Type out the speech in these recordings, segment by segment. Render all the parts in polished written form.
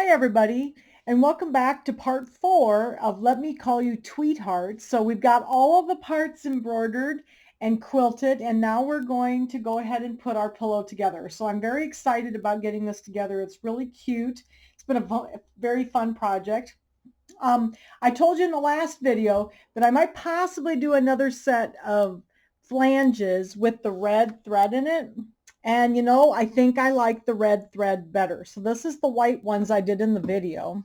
Hi everybody, and welcome back to part 4 of Let Me Call You Tweetheart. So we've got all of the parts embroidered and quilted, and now we're going to go ahead and put our pillow together. So I'm very excited about getting this together. It's really cute. It's been a very fun project. I told you in the last video that I might possibly do another set of flanges with the red thread in it. And I think I like the red thread better. So this is the white ones I did in the video.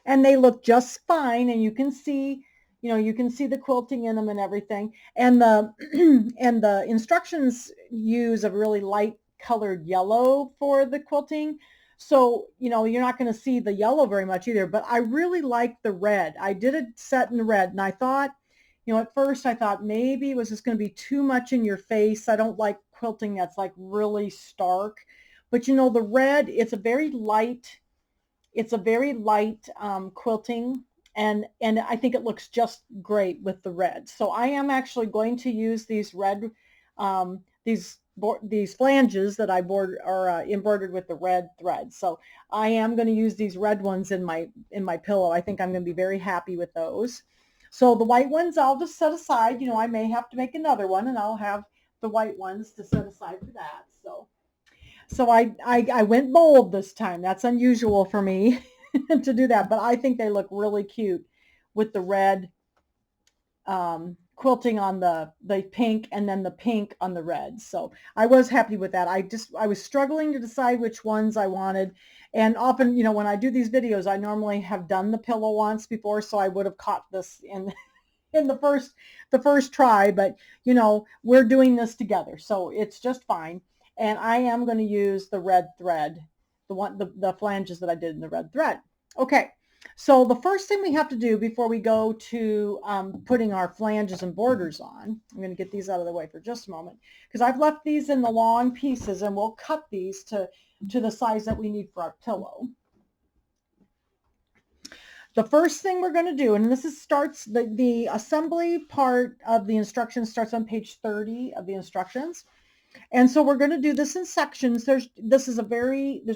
And they look just fine. And you can see, you can see the quilting in them and everything. And the, and the instructions use a really light colored yellow for the quilting. So, you're not going to see the yellow very much either, but I really like the red. I did a set in red and I thought, at first I thought maybe it was just going to be too much in your face. I don't like quilting that's like really stark, but the red, it's a very light quilting, and I think it looks just great with the red. So I am actually going to use these red, these flanges that I embroidered with the red thread. So I am going to use these red ones in my pillow. I think I'm going to be very happy with those. So the white ones I'll just set aside. I may have to make another one, and I'll have the white ones to set aside for that. So I went bold this time. That's unusual for me to do that, but I think they look really cute with the red quilting on the pink, and then the pink on the red. So I was happy with that. I was struggling to decide which ones I wanted. And often, when I do these videos, I normally have done the pillow once before, so I would have caught this in the first try, but we're doing this together, so it's just fine. And I am going to use the red thread, the flanges that I did in the red thread. Okay, so the first thing we have to do before we go to putting our flanges and borders on, I'm going to get these out of the way for just a moment, because I've left these in the long pieces, and we'll cut these to the size that we need for our pillow. The first thing we're going to do, and starts the assembly part of the instructions starts on page 30 of the instructions. And so we're going to do this in sections. There's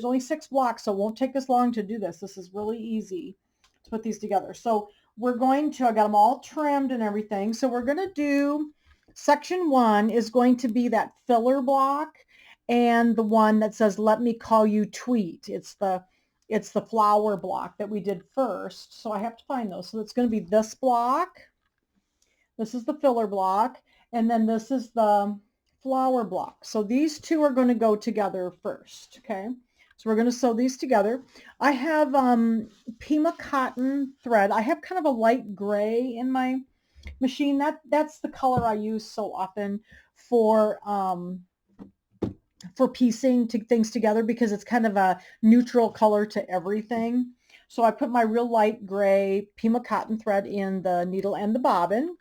only 6 blocks, so it won't take us long to do this. This is really easy to put these together. So I got them all trimmed and everything. So we're going to do section 1 is going to be that filler block, and the one that says, "Let me call you tweet." It's the flower block that we did first. So I have to find those. So it's going to be this block. This is the filler block. And then this is the flower block. So these two are going to go together first. Okay. So we're going to sew these together. I have Pima cotton thread. I have kind of a light gray in my machine. That's the color I use so often for piecing things together, because it's kind of a neutral color to everything. So I put my real light gray Pima cotton thread in the needle and the bobbin.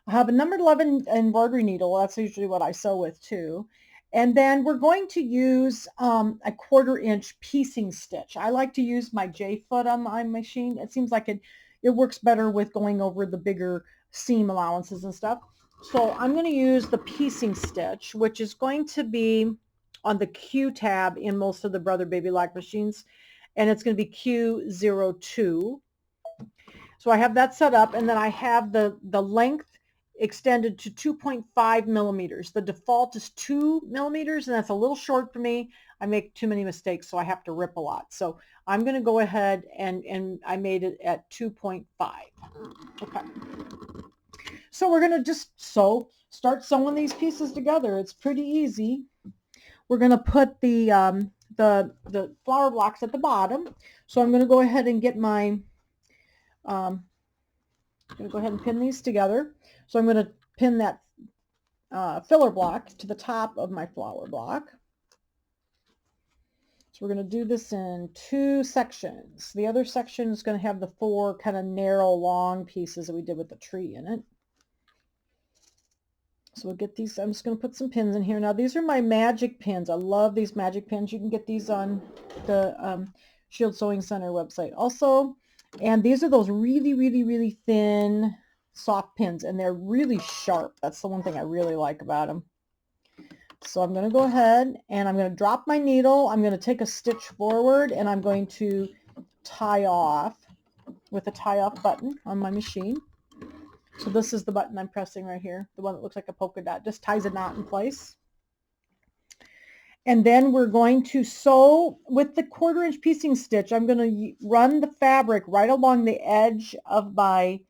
I have a number 11 embroidery needle. That's usually what I sew with too. And then we're going to use a 1/4 inch piecing stitch. I like to use my J foot on my machine. It seems like it works better with going over the bigger seam allowances and stuff. So I'm going to use the piecing stitch, which is going to be on the Q tab in most of the Brother Baby Lock machines, and it's going to be Q02. So I have that set up, and then I have the length extended to 2.5 millimeters. The default is 2 millimeters, and that's a little short for me. I make too many mistakes, so I have to rip a lot. So I'm going to go ahead and I made it at 2.5. Okay. So we're going to just start sewing these pieces together. It's pretty easy. We're going to put the flower blocks at the bottom. So I'm going to go ahead and get my, I'm going to go ahead and pin these together. So I'm going to pin that filler block to the top of my flower block. So we're going to do this in 2 sections. The other section is going to have the 4 kind of narrow, long pieces that we did with the tree in it. So we'll get these. I'm just going to put some pins in here. Now these are my magic pins. I love these magic pins. You can get these on the Shield Sewing Center website also. And these are those really, really, really thin, soft pins, and they're really sharp. That's the one thing I really like about them. So I'm going to go ahead and I'm going to drop my needle. I'm going to take a stitch forward and I'm going to tie off with a tie off button on my machine. So this is the button I'm pressing right here, the one that looks like a polka dot, just ties a knot in place. And then we're going to sew with the 1/4 inch piecing stitch. I'm going to run the fabric right along the edge of my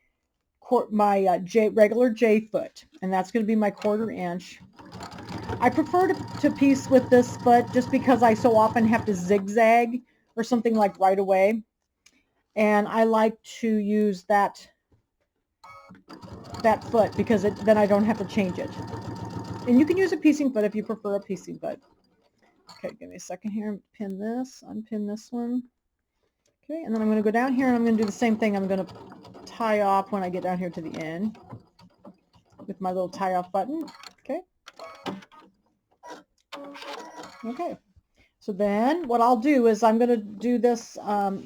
regular J foot, and that's going to be my 1/4 inch. I prefer to piece with this foot just because I so often have to zigzag or something like right away, and I like to use that foot because then I don't have to change it. And you can use a piecing foot if you prefer a piecing foot. Okay, give me a second here. Pin this, unpin this one. Okay, and then I'm going to go down here and I'm going to do the same thing. I'm going to tie off when I get down here to the end with my little tie off button. Okay. Okay. So then what I'll do is I'm going to do this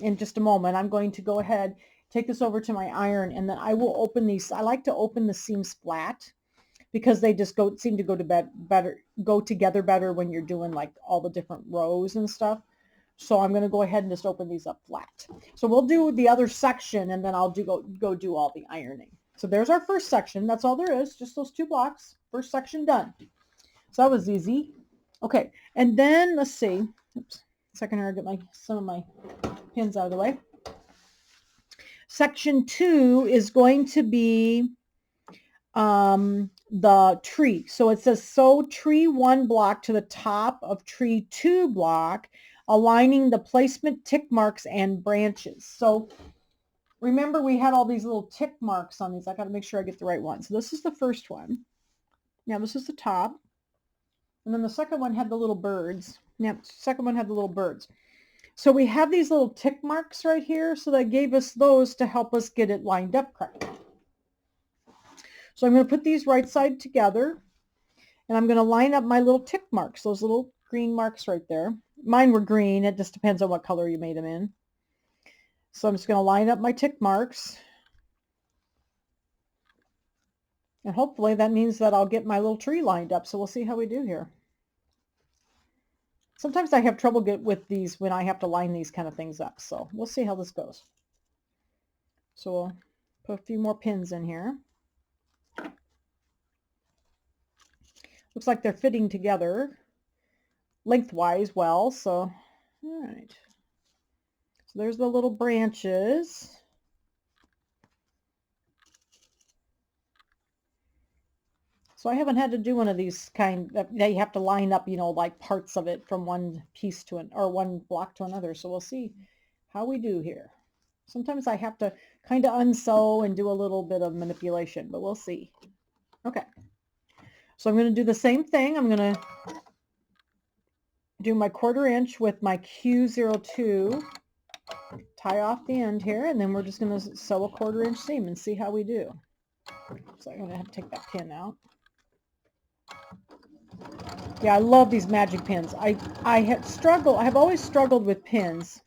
in just a moment. I'm going to go ahead, take this over to my iron, and then I will open these. I like to open the seams flat because they just seem to go together better when you're doing like all the different rows and stuff. So I'm going to go ahead and just open these up flat. So we'll do the other section and then I'll go do all the ironing. So there's our first section. That's all there is, just those 2 blocks. First section done. So that was easy. Okay, and then let's see. Oops, second here, get some of my pins out of the way. Section 2 is going to be the tree. So it says sew tree 1 block to the top of tree 2 block, aligning the placement tick marks and branches. So remember we had all these little tick marks on these. I got to make sure I get the right one. So this is the first one. Now this is the top. And then the second one had the little birds. Now, second one had the little birds. So we have these little tick marks right here. So they gave us those to help us get it lined up correctly. So I'm going to put these right side together. And I'm going to line up my little tick marks, those little green marks right there. Mine were green. It just depends on what color you made them in. So I'm just going to line up my tick marks. And hopefully that means that I'll get my little tree lined up. So we'll see how we do here. Sometimes I have trouble with these when I have to line these kind of things up. So we'll see how this goes. So we'll put a few more pins in here. Looks like they're fitting together lengthwise well. So, all right. So there's the little branches. So I haven't had to do one of these kind that you have to line up, you know, like parts of it from one piece to one block to another. So we'll see how we do here. Sometimes I have to kind of unsew and do a little bit of manipulation, but we'll see. Okay. So I'm going to do the same thing. I'm going to do my 1/4 inch with my Q02, tie off the end here, and then we're just going to sew a 1/4 inch seam and see how we do. So I'm going to have to take that pin out. Yeah, I love these magic pins. I have always struggled with pins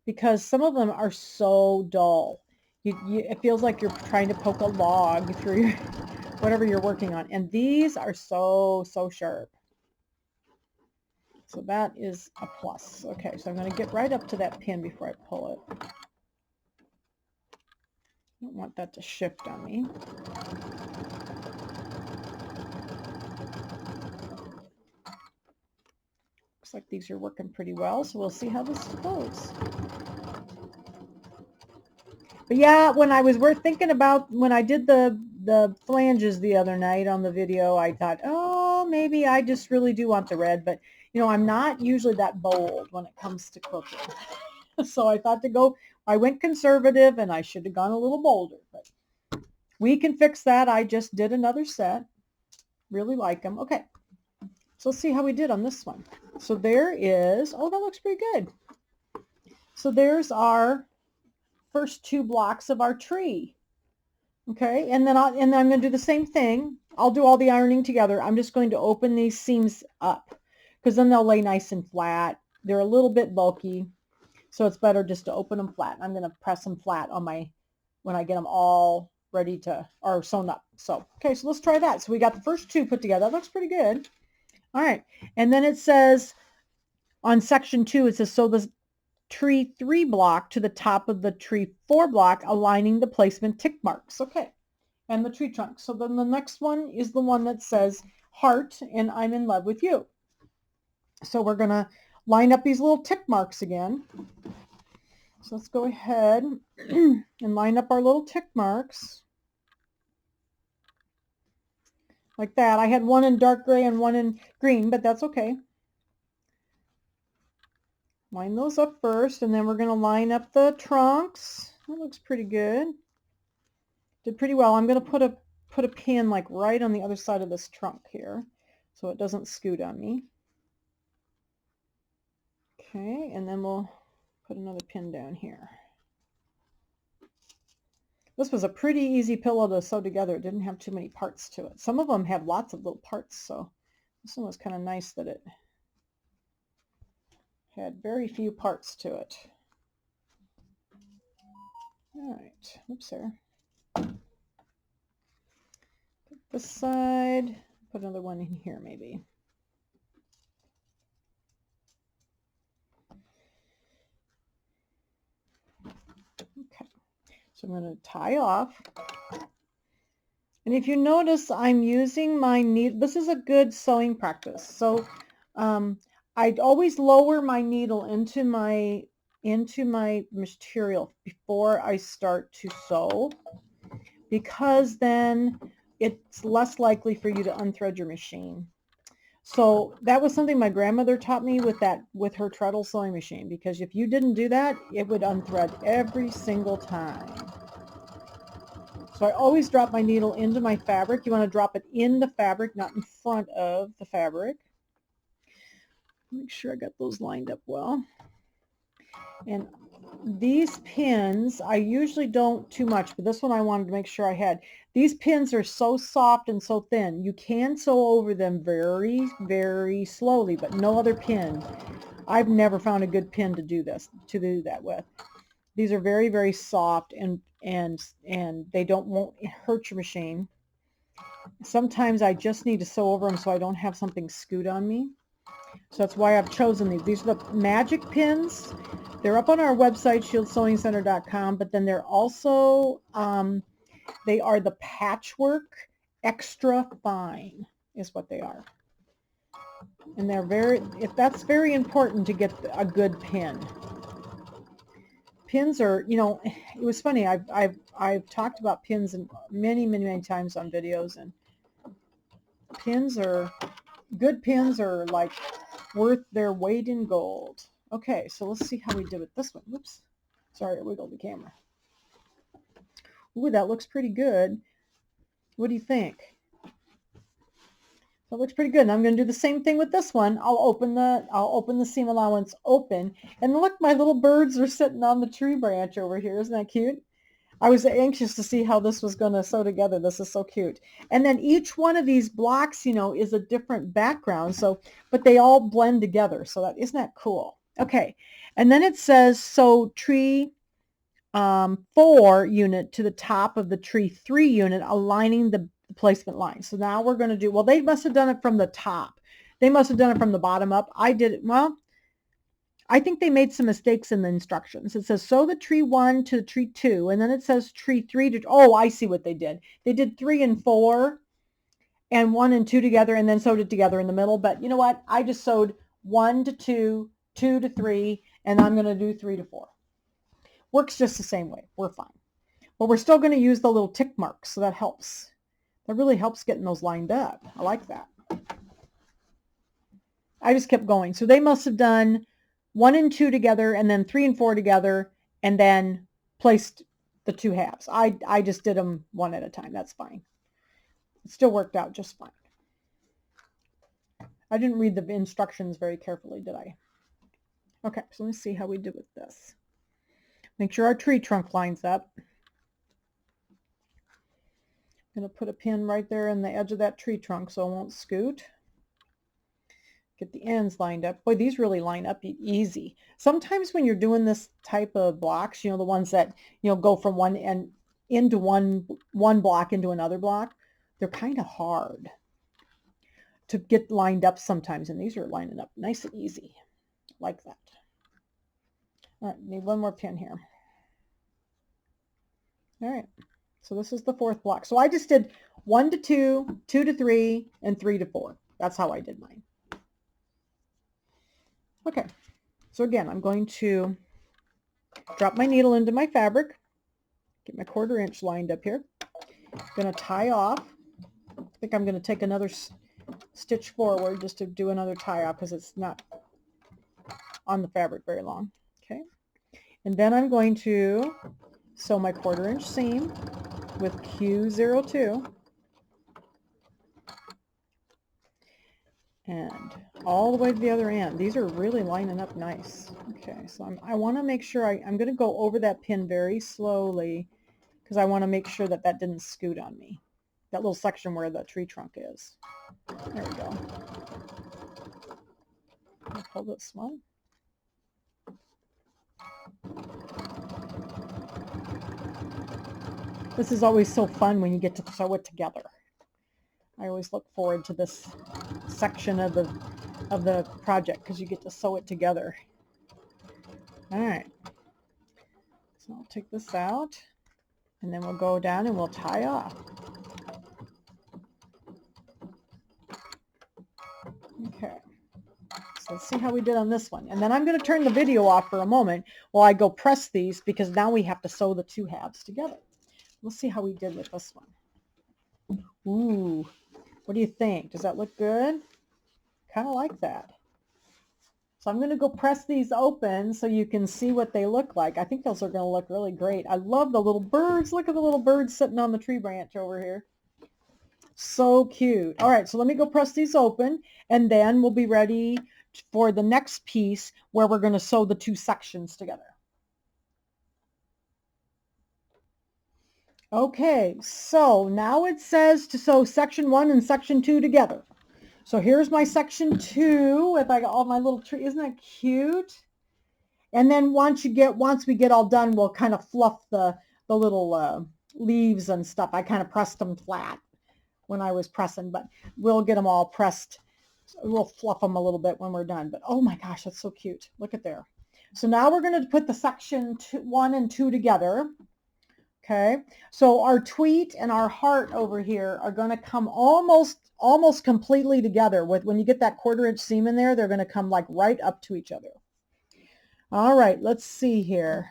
because some of them are so dull. It feels like you're trying to poke a log through whatever you're working on. And these are so sharp. So that is a plus. Okay, so I'm going to get right up to that pin before I pull it. I don't want that to shift on me. Looks like these are working pretty well, so we'll see how this goes. But yeah, when I was thinking about when I did the flanges the other night on the video, I thought, oh, maybe I just really do want the red. But, you know, I'm not usually that bold when it comes to quilting. So I thought I went conservative and I should have gone a little bolder. But we can fix that. I just did another set. Really like them. Okay. So let's see how we did on this one. So there is, oh, that looks pretty good. So there's our first 2 blocks of our tree. Okay, and then I'm going to do the same thing. I'll do all the ironing together. I'm just going to open these seams up because then they'll lay nice and flat. They're a little bit bulky, so it's better just to open them flat. I'm going to press them flat on when I get them all ready to, or sewn up. So, okay, so let's try that. So we got the first 2 put together. That looks pretty good. All right. And then it says on section 2, it says, sew the tree 3 block to the top of the tree 4 block, aligning the placement tick marks. Okay. And the tree trunk. So then the next one is the one that says heart and I'm in love with you. So we're going to line up these little tick marks again. So let's go ahead and line up our little tick marks. Like that. I had one in dark gray and one in green, but that's okay. Line those up first, and then we're going to line up the trunks. That looks pretty good. Did pretty well. I'm going to put a pin like right on the other side of this trunk here so it doesn't scoot on me. Okay, and then we'll put another pin down here. This was a pretty easy pillow to sew together. It didn't have too many parts to it. Some of them have lots of little parts, so this one was kind of nice that it had very few parts to it. All right, oops there. Put this side, put another one in here maybe. Okay, so I'm going to tie off. And if you notice, I'm using my needle. This is a good sewing practice. So I'd always lower my needle into my material before I start to sew, because then it's less likely for you to unthread your machine. So that was something my grandmother taught me with her treadle sewing machine, because if you didn't do that, it would unthread every single time. So I always drop my needle into my fabric. You want to drop it in the fabric, not in front of the fabric. Make sure I got those lined up well. And these pins, I usually don't too much, but this one I wanted to make sure I had. These pins are so soft and so thin. You can sew over them very, very slowly, but no other pin. I've never found a good pin to do that with. These are very, very soft and they won't hurt your machine. Sometimes I just need to sew over them so I don't have something scoot on me. So that's why I've chosen these. These are the magic pins. They're up on our website, shieldsewingcenter.com, but then they're also, they are the patchwork extra fine is what they are. And that's very important to get a good pin. Pins are, it was funny. I've talked about pins many, many, many times on videos, and good pins are like worth their weight in gold. Okay, so let's see how we did with this one. Whoops. Sorry, I wiggled the camera. Ooh, that looks pretty good. What do you think? That looks pretty good. And I'm going to do the same thing with this one. I'll open the seam allowance open, and look, my little birds are sitting on the tree branch over here. Isn't that cute? I was anxious to see how this was going to sew together. This is so cute. And then each one of these blocks, is a different background. So, but they all blend together. So isn't that cool? Okay. And then it says, sew tree 4 unit to the top of the tree 3 unit, aligning the placement line. So now we're going to do, well, they must have done it from the top. They must have done it from the bottom up. I did it, well, I think they made some mistakes in the instructions. It says sew the tree 1 to tree 2, and then it says tree 3 to, oh, I see what they did. They did 3 and 4 and 1 and 2 together, and then sewed it together in the middle. But you know what? I just sewed 1 to 2, 2 to 3, and I'm going to do 3 to 4. Works just the same way. We're fine. But we're still going to use the little tick marks, so that helps. That really helps getting those lined up. I like that. I just kept going. So they must have done 1 and 2 together, and then 3 and 4 together, and then placed the 2 halves. I just did them one at a time. That's fine. It still worked out just fine. I didn't read the instructions very carefully, did I? Okay, so let's see how we did with this. Make sure our tree trunk lines up. I'm going to put a pin right there in the edge of that tree trunk so it won't scoot. Get the ends lined up. Boy, these really line up easy. Sometimes when you're doing this type of blocks, the ones that, go from one end into one block into another block, they're kind of hard. to get lined up sometimes, and these are lining up nice and easy like that. All right, need one more pin here. All right, so this is the fourth block. So I just did 1 to 2, 2 to 3, and 3 to 4. That's how I did mine. Okay, so again, I'm going to drop my needle into my fabric, get my 1/4 inch lined up here. I'm going to tie off. I think I'm going to take another stitch forward just to do another tie off because it's not on the fabric very long. Okay, and then I'm going to sew my 1/4 inch seam with Q02 and all the way to the other end. These are really lining up nice. Okay, so I want to make sure I'm going to go over that pin very slowly because I want to make sure that that didn't scoot on me. That little section where the tree trunk is. There we go. I'll pull this one. This is always so fun when you get to sew it together. I always look forward to this section of the project because you get to sew it together. All right. So I'll take this out and then we'll go down and we'll tie off. Okay. So let's see how we did on this one. And then I'm going to turn the video off for a moment while I go press these because now we have to sew the 2 halves together. Let's see how we did with this one. Ooh, what do you think? Does that look good? Kind of like that. So I'm going to go press these open so you can see what they look like. I think those are going to look really great. I love the little birds. Look at the little birds sitting on the tree branch over here. So cute. All right, so let me go press these open and then we'll be ready for the next piece where we're going to sew the 2 sections together. Okay, so now it says to sew section 1 and section 2 together. So here's my section 2 if I got all my little tree. Isn't that cute? And then once we get all done, we'll kind of fluff the little leaves and stuff. I kind of pressed them flat when I was pressing, but we'll get them all pressed. We'll fluff them a little bit when we're done. But oh my gosh, that's so cute. Look at there. So now we're going to put the section 1 and 2 together. Okay, so our tweet and our heart over here are going to come almost completely together. When you get that 1/4 inch seam in there, they're going to come like right up to each other. All right, let's see here.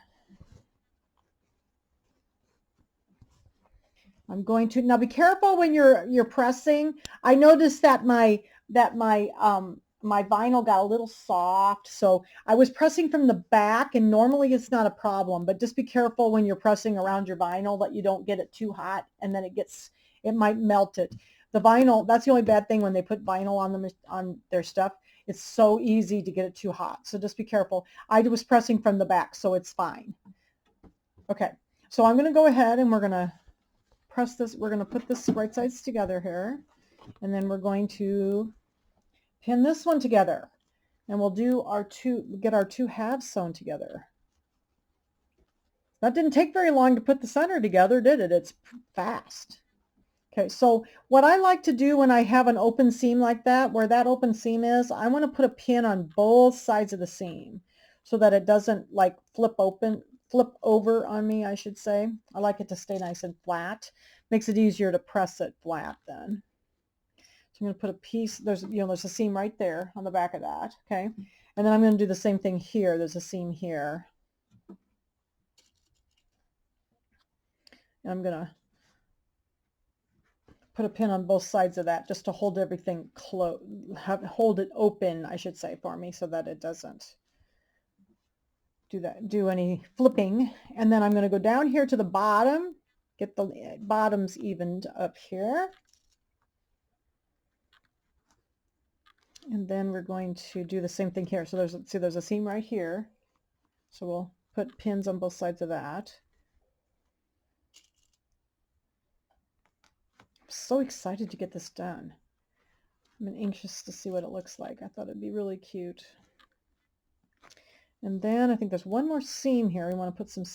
I'm going to now be careful when you're pressing. I noticed that my vinyl got a little soft, so I was pressing from the back, and normally it's not a problem, but just be careful when you're pressing around your vinyl that you don't get it too hot and then it might melt it. The vinyl, that's the only bad thing when they put vinyl on their stuff. It's so easy to get it too hot, so just be careful. I was pressing from the back, so it's fine. Okay, so I'm going to go ahead and we're going to press this. We're going to put this right sides together here, and then we're going to pin this one together, and we'll do get our 2 halves sewn together. That didn't take very long to put the center together, did it? It's fast. Okay, so what I like to do when I have an open seam like that, where that open seam is, I want to put a pin on both sides of the seam so that it doesn't like flip over on me, I should say. I like it to stay nice and flat. Makes it easier to press it flat then. So I'm going to put a piece, there's a seam right there on the back of that, okay? And then I'm going to do the same thing here. There's a seam here. And I'm going to put a pin on both sides of that just to hold everything hold it open, I should say, for me so that it doesn't do any flipping. And then I'm going to go down here to the bottom, get the bottoms evened up here. And then we're going to do the same thing here. So there's a seam right here. So we'll put pins on both sides of that. I'm so excited to get this done. I'm anxious to see what it looks like. I thought it'd be really cute. And then I think there's one more seam here. We want to put some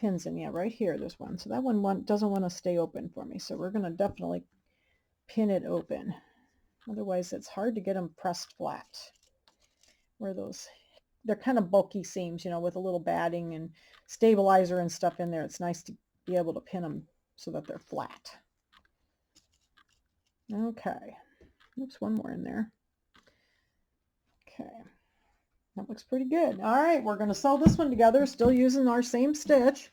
pins in. Yeah, right here, there's one. So that one doesn't want to stay open for me. So we're going to definitely pin it open. Otherwise, it's hard to get them pressed flat. Where they're kind of bulky seams, you know, with a little batting and stabilizer and stuff in there. It's nice to be able to pin them so that they're flat. Okay. Oops, one more in there. Okay. That looks pretty good. All right, we're going to sew this one together, still using our same stitch.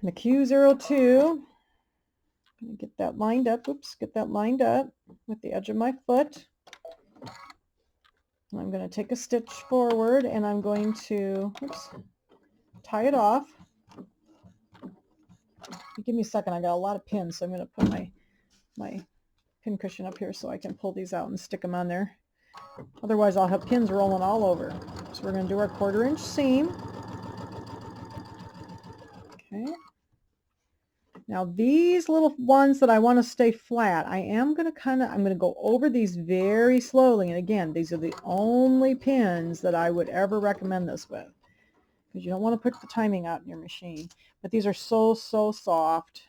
The Q02. Get that lined up. Oops, get that lined up with the edge of my foot. And I'm going to take a stitch forward and I'm going to, oops, tie it off. Give me a second. I got a lot of pins, so I'm going to put my pin cushion up here so I can pull these out and stick them on there. Otherwise, I'll have pins rolling all over. So we're going to do our 1/4 inch seam. Okay. Now these little ones that I want to stay flat, I'm going to go over these very slowly. And again, these are the only pins that I would ever recommend this with, because you don't want to put the timing out in your machine. But these are so soft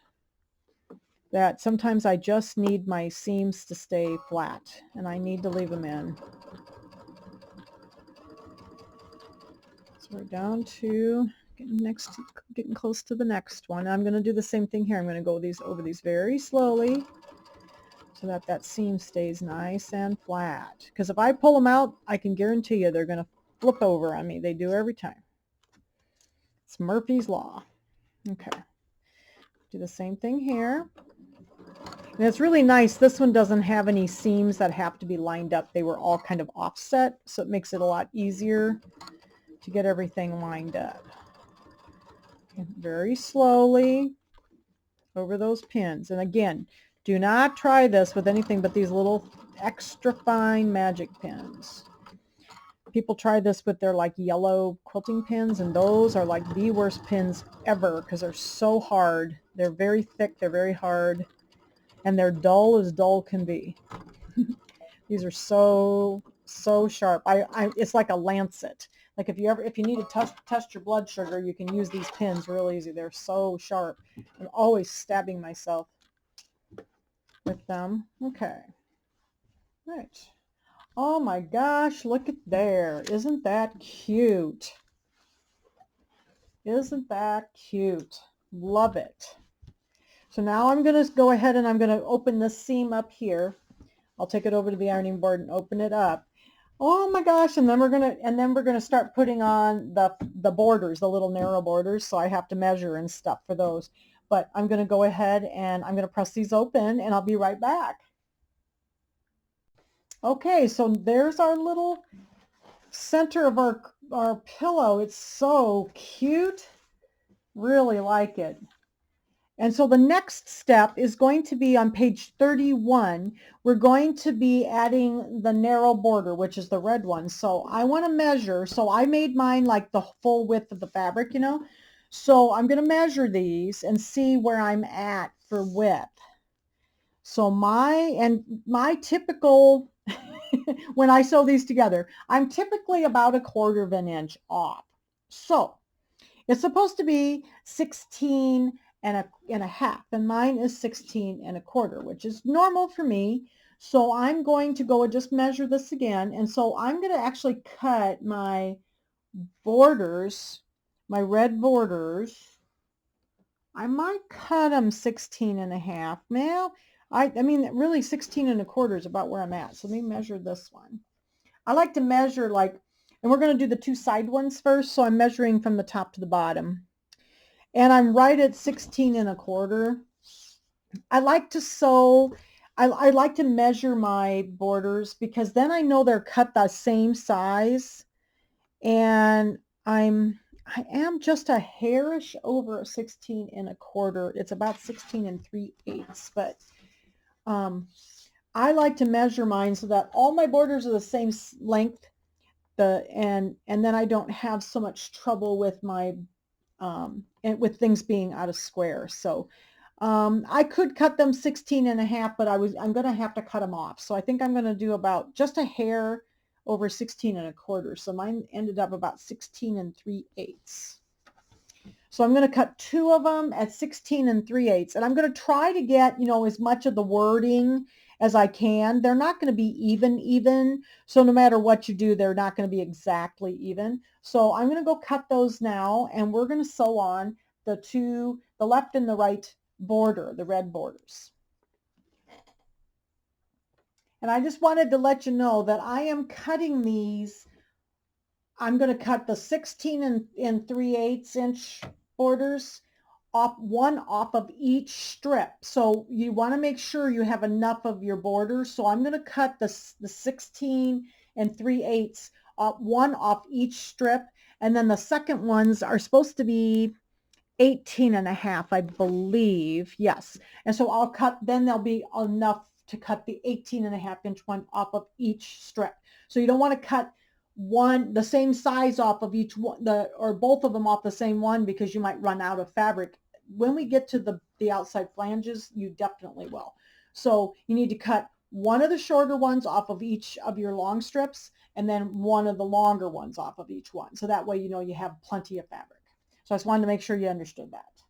that sometimes I just need my seams to stay flat and I need to leave them in. So we're down to getting close to the next one. I'm going to do the same thing here. I'm going to go over these very slowly so that seam stays nice and flat. Because if I pull them out, I can guarantee you they're going to flip over on me. They do every time. It's Murphy's Law. Okay. Do the same thing here. And it's really nice. This one doesn't have any seams that have to be lined up. They were all kind of offset, so it makes it a lot easier to get everything lined up. Very slowly over those pins. And again, do not try this with anything but these little extra fine magic pins. People try this with their like yellow quilting pins, and those are like the worst pins ever because they're so hard. They're very thick, they're very hard, and they're dull as dull can be. These are so sharp. It's like a lancet. Like if you need to test your blood sugar, you can use these pins real easy. They're so sharp. I'm always stabbing myself with them. Okay. Right. Oh my gosh, look at there. Isn't that cute? Isn't that cute? Love it. So now I'm going to go ahead and I'm going to open this seam up here. I'll take it over to the ironing board and open it up. Oh my gosh, and then we're gonna start putting on the borders, the little narrow borders, so I have to measure and stuff for those. But I'm gonna go ahead and I'm gonna press these open and I'll be right back. Okay, so there's our little center of our pillow. It's so cute. Really like it. And so the next step is going to be on page 31. We're going to be adding the narrow border, which is the red one. So I want to measure. So I made mine like the full width of the fabric, you know. So I'm going to measure these and see where I'm at for width. So my typical, when I sew these together, I'm typically about 1/4 of an inch off. So it's supposed to be 16 and a half, and mine is 16 1/4, which is normal for me. So I'm going to go and just measure this again, and so I'm going to actually cut my borders, my red borders. I might cut them 16 1/2. Now, I mean, really 16 1/4 is about where I'm at. So let me measure this one. I like to measure and we're going to do the two side ones first. So I'm measuring from the top to the bottom. And I'm right at 16 1/4. I like to sew, I like to measure my borders because then I know they're cut the same size. And I am just a hairish over 16 1/4. It's about 16 3/8. But I like to measure mine so that all my borders are the same length. And then I don't have so much trouble with my and with things being out of square. So I could cut them 16 1/2, but I'm going to have to cut them off. So I think I'm going to do about just a hair over 16 1/4. So mine ended up about 16 3/8. So I'm going to cut two of them at 16 3/8. And I'm going to try to get, you know, as much of the wording as I can. They're not going to be even. So no matter what you do, they're not going to be exactly even. So I'm going to go cut those now, and we're going to sew on the left and the right border, the red borders. And I just wanted to let you know that I am cutting these. I'm going to cut the 16 and 3/8 inch borders one off of each strip. So you want to make sure you have enough of your border. So I'm going to cut the 16 and 3/8 one off each strip. And then the second ones are supposed to be 18.5, I believe. Yes. And so I'll cut, then there'll be enough to cut the 18.5 inch one off of each strip. So you don't want to cut the same size off of each one, or both of them off the same one, because you might run out of fabric. When we get to the outside flanges, you definitely will. So you need to cut one of the shorter ones off of each of your long strips, and then one of the longer ones off of each one. So that way, you have plenty of fabric. So I just wanted to make sure you understood that.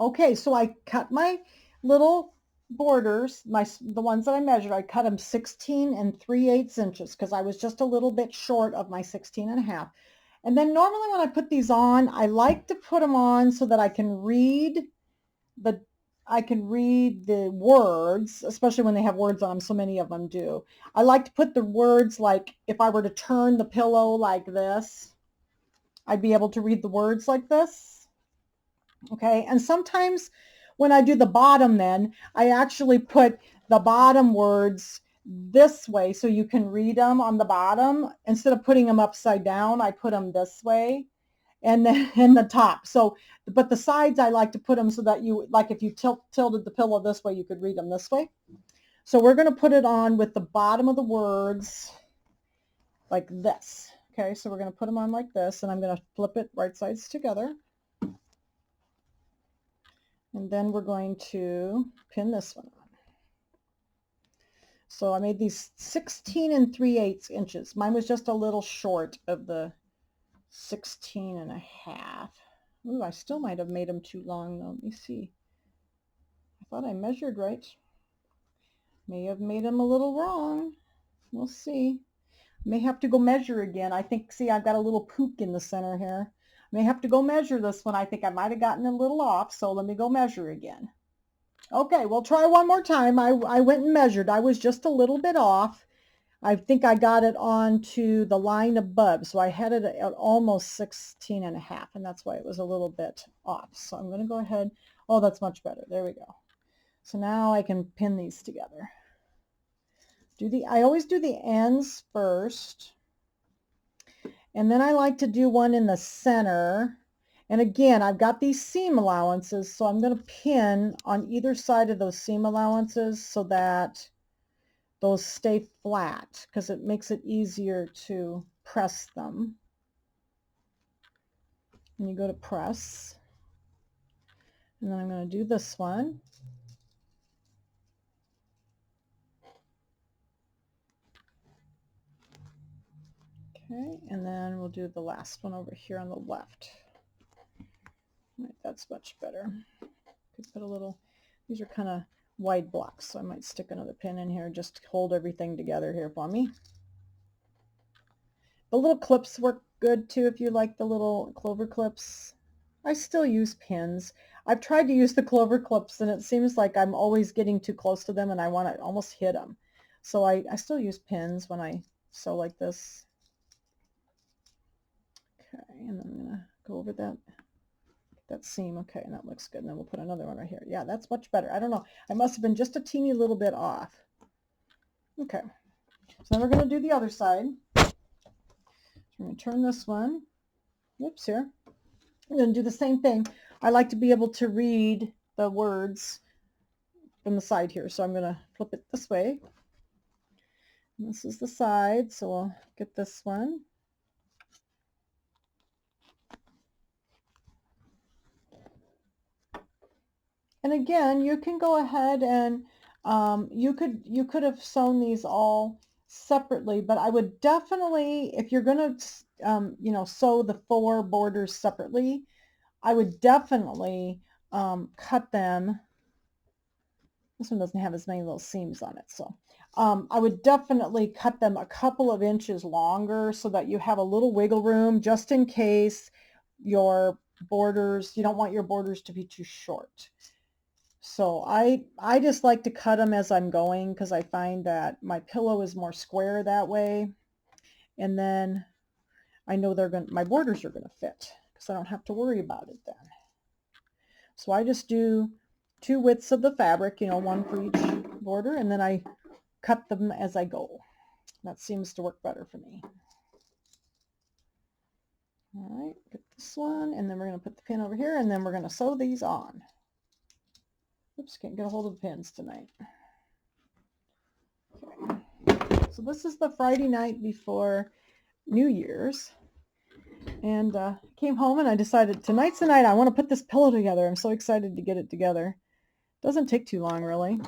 Okay, so I cut my little borders, the ones that I measured. I cut them 16 and 3/8 inches because I was just a little bit short of my 16.5. And then normally when I put these on, I like to put them on so that I can read the words, especially when they have words on them. So many of them do. I like to put the words, like if I were to turn the pillow like this, I'd be able to read the words like this. Okay, and sometimes when I do the bottom, then I actually put the bottom words this way so you can read them on the bottom. Instead of putting them upside down, I put them this way, and then in the top. So, but the sides I like to put them so that you, like if you tilted the pillow this way, you could read them this way. So we're going to put it on with the bottom of the words like this. Okay, so we're going to put them on like this, and I'm going to flip it right sides together. And then we're going to pin this one on. So I made these 16 and 3/8 inches. Mine was just a little short of the 16.5. Ooh, I still might have made them too long though. Let me see. I thought I measured right. May have made them a little wrong. We'll see. May have to go measure again. I think, see, I've got a little pook in the center here. May have to go measure this one. I think I might have gotten a little off, so let me go measure again. Okay, we'll try one more time. I went and measured. I was just a little bit off. I think I got it onto the line above, so I had it at almost 16.5, and that's why it was a little bit off. So I'm going to go ahead. Oh, that's much better. There we go. So now I can pin these together. I always do the ends first, and then I like to do one in the center. And again, I've got these seam allowances, so I'm going to pin on either side of those seam allowances so that those stay flat, because it makes it easier to press them. And you go to press, and then I'm going to do this one. Okay, and then we'll do the last one over here on the left. Right, that's much better. Could put a little, these are kind of wide blocks, so I might stick another pin in here just to hold everything together here for me. The little clips work good too if you like the little clover clips. I still use pins. I've tried to use the clover clips, and it seems like I'm always getting too close to them and I want to almost hit them. So I still use pins when I sew like this. Okay, and then I'm going to go over that seam. Okay, and that looks good. And then we'll put another one right here. Yeah, that's much better. I don't know. I must have been just a teeny little bit off. Okay, so then we're going to do the other side. So I'm going to turn this one. Oops, here. I'm going to do the same thing. I like to be able to read the words from the side here. So I'm going to flip it this way. And this is the side, so we'll get this one. And again, you can go ahead and you could have sewn these all separately, but I would definitely, if you're going to sew the 4 borders separately, I would definitely cut them This one doesn't have as many little seams on it. So I would definitely cut them a couple of inches longer so that you have a little wiggle room just in case your borders, you don't want your borders to be too short. So I just like to cut them as I'm going because I find that my pillow is more square that way. And then I know my borders are going to fit because I don't have to worry about it then. So I just do 2 widths of the fabric, you know, 1 for each border, and then I cut them as I go. That seems to work better for me. All right, get this one, and then we're going to put the pin over here, and then we're going to sew these on. Oops, can't get a hold of the pins tonight. Okay. So this is the Friday night before New Year's. And came home and I decided tonight's the night I want to put this pillow together. I'm so excited to get it together. Doesn't take too long, really.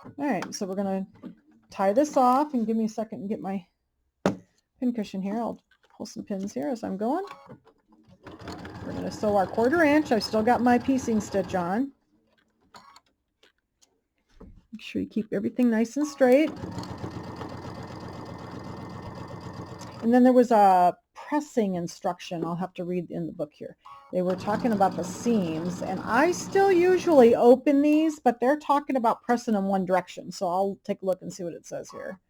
All right, so we're going to tie this off, and give me a second and get my pin cushion here. I'll pull some pins here as I'm going. We're going to sew our 1/4 inch. I've still got my piecing stitch on. Make sure you keep everything nice and straight. And then there was a pressing instruction I'll have to read in the book here. They were talking about the seams, and I still usually open these, but they're talking about pressing in one direction. So I'll take a look and see what it says here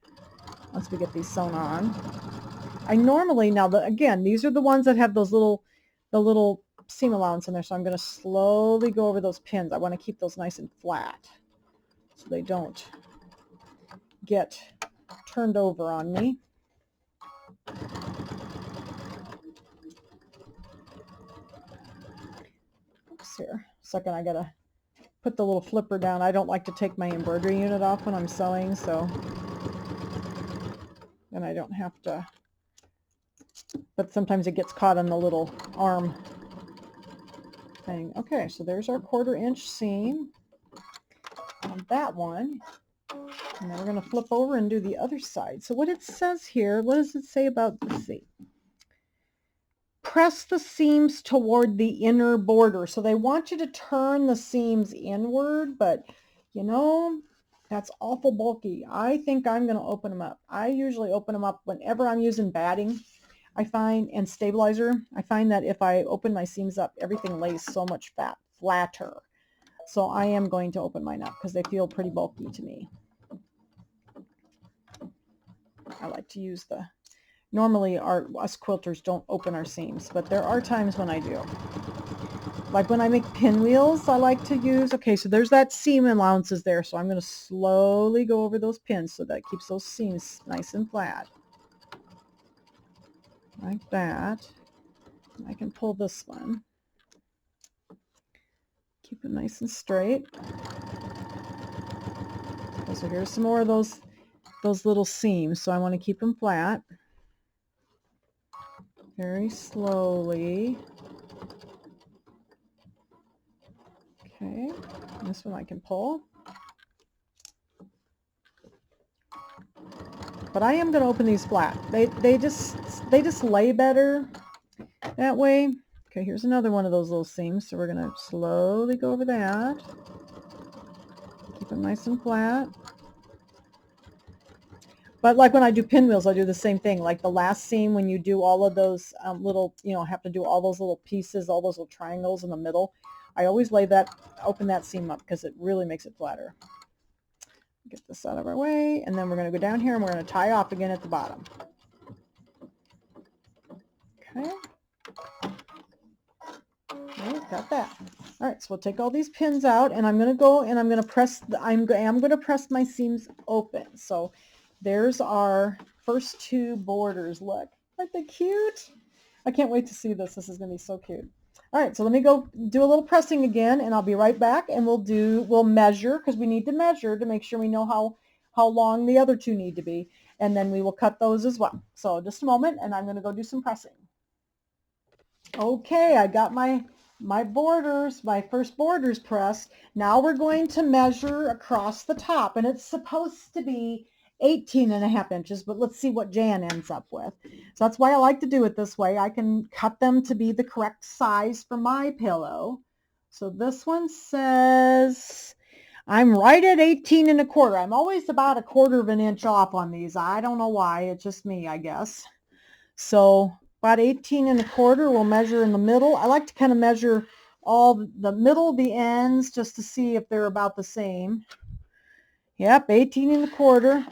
once we get these sewn on. I normally, now again, these are the ones that have those the little seam allowance in there. So I'm going to slowly go over those pins. I want to keep those nice and flat so they don't get turned over on me. Oops, here. Second, I gotta put the little flipper down. I don't like to take my embroidery unit off when I'm sewing, so then I don't have to, but sometimes it gets caught on the little arm thing. Okay, so there's our 1/4 inch seam on that one. And then we're going to flip over and do the other side. So what it says here, what does it say about the seam? Press the seams toward the inner border. So they want you to turn the seams inward, but you know, that's awful bulky. I think I'm going to open them up. I usually open them up whenever I'm using batting, I find, and stabilizer. I find that if I open my seams up, everything lays so much flatter. So I am going to open mine up because they feel pretty bulky to me. I like to use normally us quilters don't open our seams, but there are times when I do. Like when I make pinwheels, I like to use, okay, so there's that seam allowances there, so I'm going to slowly go over those pins so that keeps those seams nice and flat. Like that. I can pull this one. Keep it nice and straight. Okay, so here's some more of those little seams, so I want to keep them flat. Very slowly. Okay, this one I can pull. But I am going to open these flat. They just lay better that way. Okay, here's another one of those little seams. So we're going to slowly go over that. Keep them nice and flat. But like when I do pinwheels, I do the same thing. Like the last seam, when you do all of those little, you know, have to do all those little pieces, all those little triangles in the middle. I always open that seam up because it really makes it flatter. Get this out of our way, and then we're going to go down here and we're going to tie off again at the bottom. Okay. Right, got that. All right, so we'll take all these pins out, and I'm going to go and I'm going to press. I'm going to press my seams open. So there's our first 2 borders. Look, aren't they cute? I can't wait to see this. This is going to be so cute. All right, so let me go do a little pressing again, and I'll be right back, and we'll measure, because we need to measure to make sure we know how long the other 2 need to be, and then we will cut those as well. So just a moment, and I'm going to go do some pressing. Okay, I got my borders, my first borders pressed. Now we're going to measure across the top, and it's supposed to be 18.5 inches, but let's see what Jan ends up with. So that's why I like to do it this way. I can cut them to be the correct size for my pillow. So this one says I'm right at 18 and a quarter. I'm always about a quarter of an inch off on these. I don't know why. It's just me, I guess. So about 18 and a quarter, we'll measure in the middle. I like to kind of measure all the middle, the ends, just to see if they're about the same. Yep, 18 and a quarter.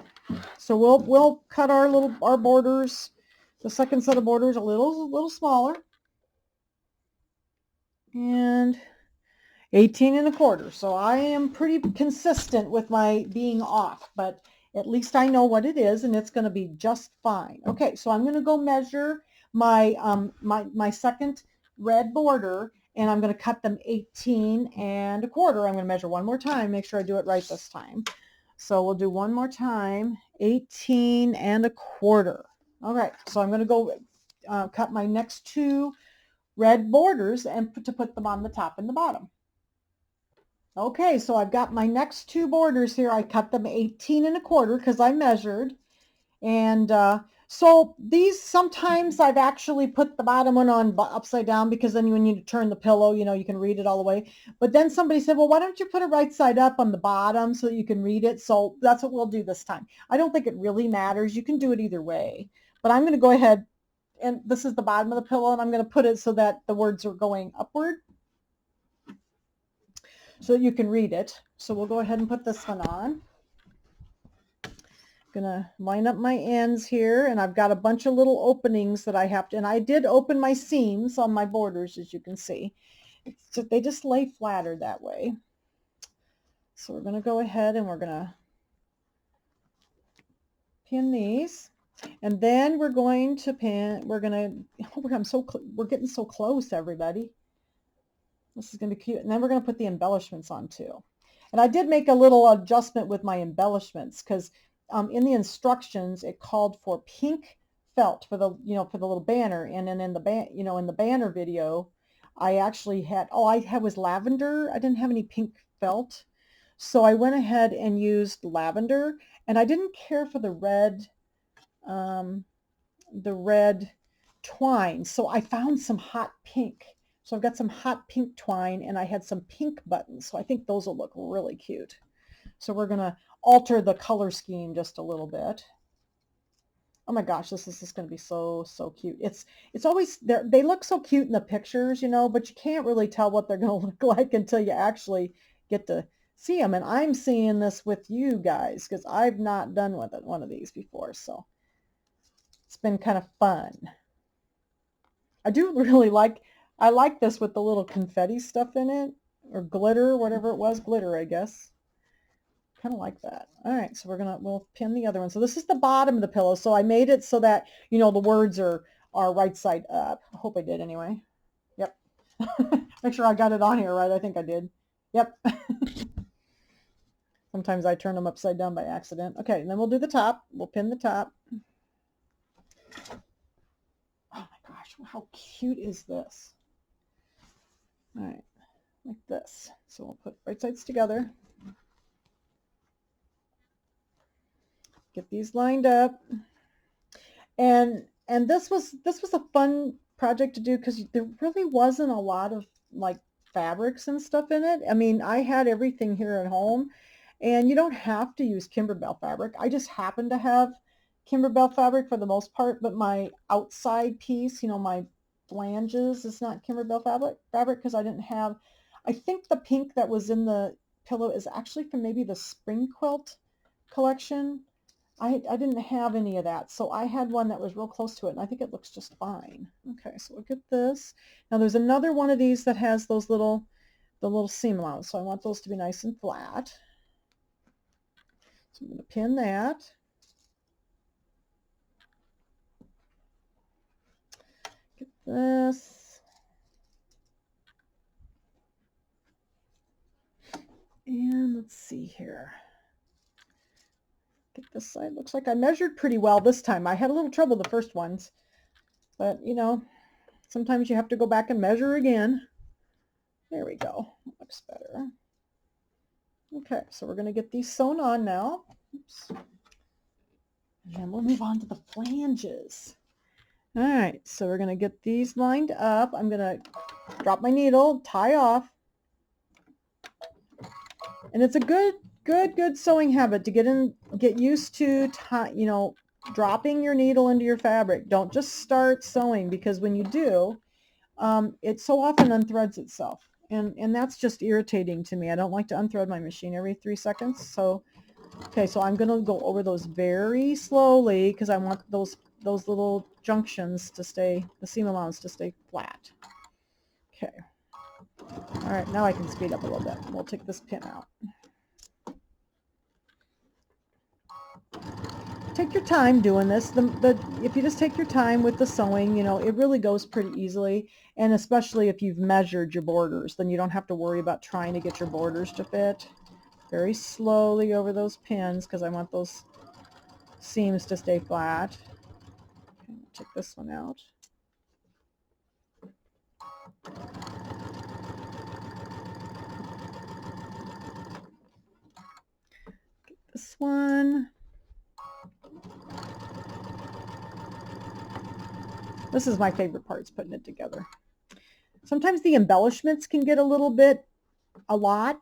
So we'll cut our borders, the second set of borders, a little smaller. And 18 and a quarter. So I am pretty consistent with my being off, but at least I know what it is, and it's going to be just fine. Okay, so I'm going to go measure my my second red border, and I'm going to cut them 18 and a quarter. I'm going to measure one more time, make sure I do it right this time. So we'll do one more time, 18 and a quarter. All right, so I'm going to go cut my next two red borders and to put them on the top and the bottom. Okay, so I've got my next two borders here. I cut them 18 and a quarter because I measured. And so these, sometimes I've actually put the bottom one on upside down, because then when you turn the pillow, you know, you can read it all the way. But then somebody said, well, why don't you put it right side up on the bottom so that you can read it? So that's what we'll do this time. I don't think it really matters. You can do it either way. But I'm going to go ahead, and this is the bottom of the pillow, and I'm going to put it so that the words are going upward, so that you can read it. So we'll go ahead and put this one on. I'm gonna line up my ends here, and I've got a bunch of little openings that I have to, and I did open my seams on my borders, as you can see. They just lay flatter that way. So we're gonna go ahead and we're gonna pin these, and then we're going to pin, we're getting so close, everybody. This is going to be cute. And then we're going to put the embellishments on too. And I did make a little adjustment with my embellishments, because in the instructions it called for pink felt for the, you know, for the little banner. And then in the in the banner video, I actually had, all I had was lavender. I didn't have any pink felt. So I went ahead and used lavender, and I didn't care for the red twine. So I found some hot pink. So I've got some hot pink twine, and I had some pink buttons. So I think those will look really cute. So we're going to alter the color scheme just a little bit. Oh my gosh, this is just going to be so cute. It's always, they look so cute in the pictures, you know, but you can't really tell what they're going to look like until you actually get to see them. And I'm seeing this with you guys because I've not done one of these before. So it's been kind of fun. I do really I like this with the little confetti stuff in it, or glitter, whatever it was, glitter, I guess. Kind of like that. All right, so we'll pin the other one. So this is the bottom of the pillow. So I made it so that, you know, the words are right side up. I hope I did anyway. Yep. Make sure I got it on here right. I think I did. Yep. Sometimes I turn them upside down by accident. Okay, and then we'll do the top. We'll pin the top. Oh my gosh, how cute is this? All right, like this. So we'll put right sides together. Get these lined up. And this was a fun project to do, because there really wasn't a lot of like fabrics and stuff in it. I mean, I had everything here at home, and you don't have to use Kimberbell fabric. I just happen to have Kimberbell fabric for the most part, but my outside piece, you know, my flanges, is not Kimberbell fabric because I didn't have, I think the pink that was in the pillow is actually from maybe the spring quilt collection. I didn't have any of that, so I had one that was real close to it, and I think it looks just fine. Okay, so look at this. Now there's another one of these that has those the little seam allowance, so I want those to be nice and flat. So I'm going to pin that. Get this. And let's see here. Get this side. Looks like I measured pretty well this time. I had a little trouble the first ones, but you know, sometimes you have to go back and measure again. There we go. Looks better. Okay, so we're going to get these sewn on now. Oops. And then we'll move on to the flanges. All right, so we're going to get these lined up. I'm going to drop my needle, tie off. And it's a good sewing habit to get used to, you know, dropping your needle into your fabric. Don't just start sewing, because when you do, it so often unthreads itself. And that's just irritating to me. I don't like to unthread my machine every 3 seconds. So, okay, so I'm going to go over those very slowly because I want those little junctions to stay, the seam allowance to stay flat. Okay. All right, now I can speed up a little bit. We'll take this pin out. Take your time doing this. If you just take your time with the sewing, you know, it really goes pretty easily. And especially if you've measured your borders, then you don't have to worry about trying to get your borders to fit. Very slowly over those pins because I want those seams to stay flat. Okay, check this one out. Get this one. This is my favorite part, is putting it together. Sometimes the embellishments can get a lot.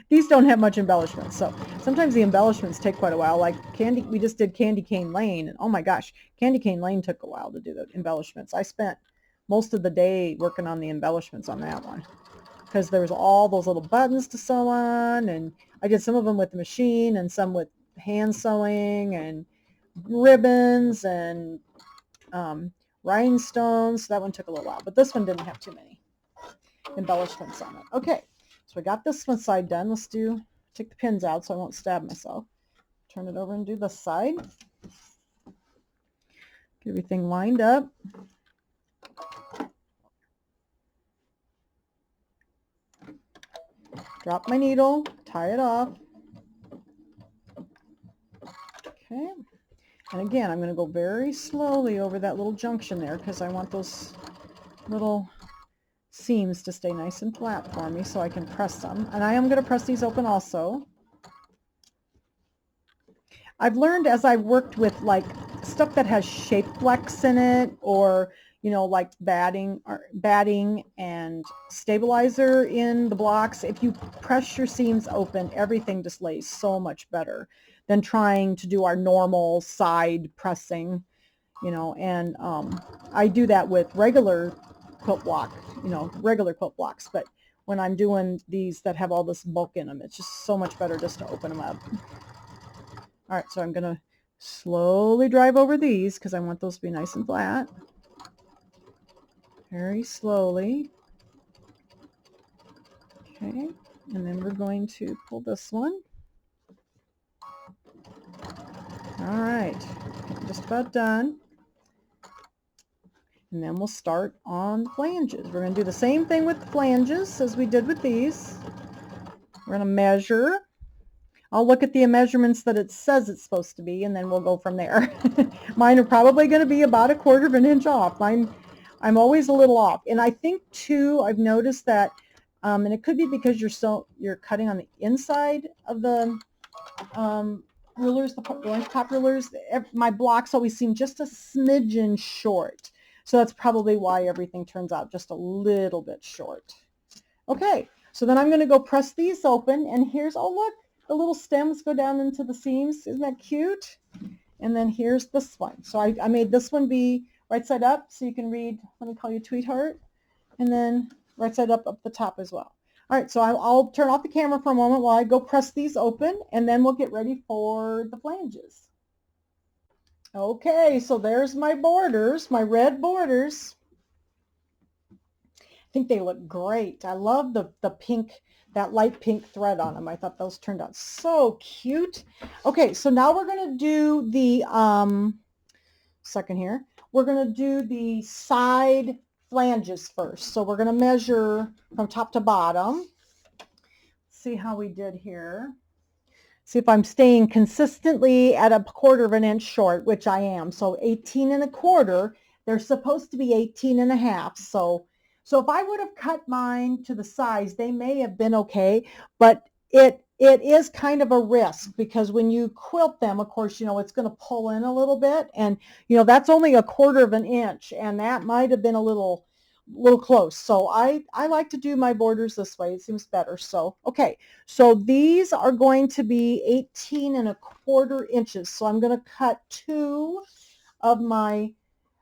These don't have much embellishments, so sometimes the embellishments take quite a while. Like we just did Candy Cane Lane, and oh my gosh, Candy Cane Lane took a while to do the embellishments. I spent most of the day working on the embellishments on that one because there was all those little buttons to sew on, and I did some of them with the machine and some with hand sewing and ribbons and rhinestones. So that one took a little while, but this one didn't have too many embellishments on it. Okay, so we got this one side done. Let's take the pins out so I won't stab myself. Turn it over and do this side. Get everything lined up. Drop my needle, tie it off. Okay, and again, I'm going to go very slowly over that little junction there because I want those little seams to stay nice and flat for me so I can press them. And I am going to press these open also. I've learned as I've worked with like stuff that has shape flex in it, or you know, like batting and stabilizer in the blocks, if you press your seams open, everything just lays so much better than trying to do our normal side pressing, you know. And I do that with regular quilt block, you know, regular quilt blocks, but when I'm doing these that have all this bulk in them, it's just so much better just to open them up. All right, so I'm going to slowly drive over these because I want those to be nice and flat. Very slowly. Okay, and then we're going to pull this one. All right, just about done. And then we'll start on the flanges. We're going to do the same thing with the flanges as we did with these. We're going to measure. I'll look at the measurements that it says it's supposed to be, and then we'll go from there. Mine are probably going to be about 1/4 inch off. I'm always a little off. And I think too, I've noticed that, and it could be because you're cutting on the inside of the rulers, the lunch top rulers. My blocks always seem just a smidgen short. So that's probably why everything turns out just a little bit short. Okay, so then I'm going to go press these open, and here's, oh look, the little stems go down into the seams. Isn't that cute? And then here's this one. So I made this one be right side up so you can read Let Me Call You Tweetheart, and then right side up the top as well. All right, so I'll turn off the camera for a moment while I go press these open, and then we'll get ready for the flanges. Okay, so there's my borders, my red borders. I think they look great. I love the pink, that light pink thread on them. I thought those turned out so cute. Okay, so now we're going to do the, second here, we're going to do the side flanges first. So we're going to measure from top to bottom. See how we did here. See if I'm staying consistently at 1/4 inch short, which I am. So 18 1/4, they're supposed to be 18 1/2. So if I would have cut mine to the size, they may have been okay, but it is kind of a risk because when you quilt them, of course, you know, it's going to pull in a little bit, and you know, that's only 1/4 inch, and that might have been a little little close. So I like to do my borders this way. It seems better. So, okay. So these are going to be 18 1/4 inches. So I'm going to cut 2 of my,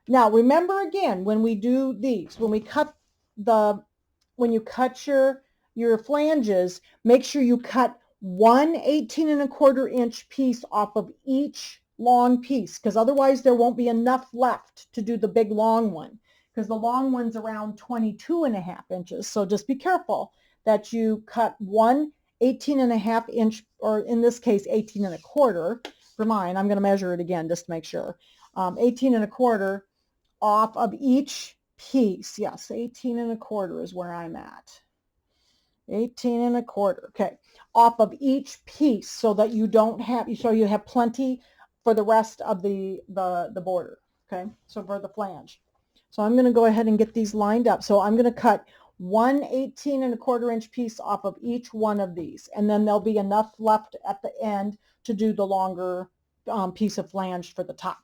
now remember again, when we do these, when you cut your flanges, make sure you cut one 18 1/4 inch piece off of each long piece, because otherwise there won't be enough left to do the big long one, because the long one's around 22 1/2 inches. So just be careful that you cut one 18 1/2 inch, or in this case 18 1/4. For mine, I'm going to measure it again just to make sure. 18 1/4 off of each piece. Yes, 18 1/4 is where I'm at. 18 1/4. Okay, off of each piece, so that you don't have, so you have plenty for the rest of the border. Okay, so for the flange. So I'm going to go ahead and get these lined up. So I'm going to cut one 18 1/4 inch piece off of each one of these, and then there'll be enough left at the end to do the longer piece of flange for the top.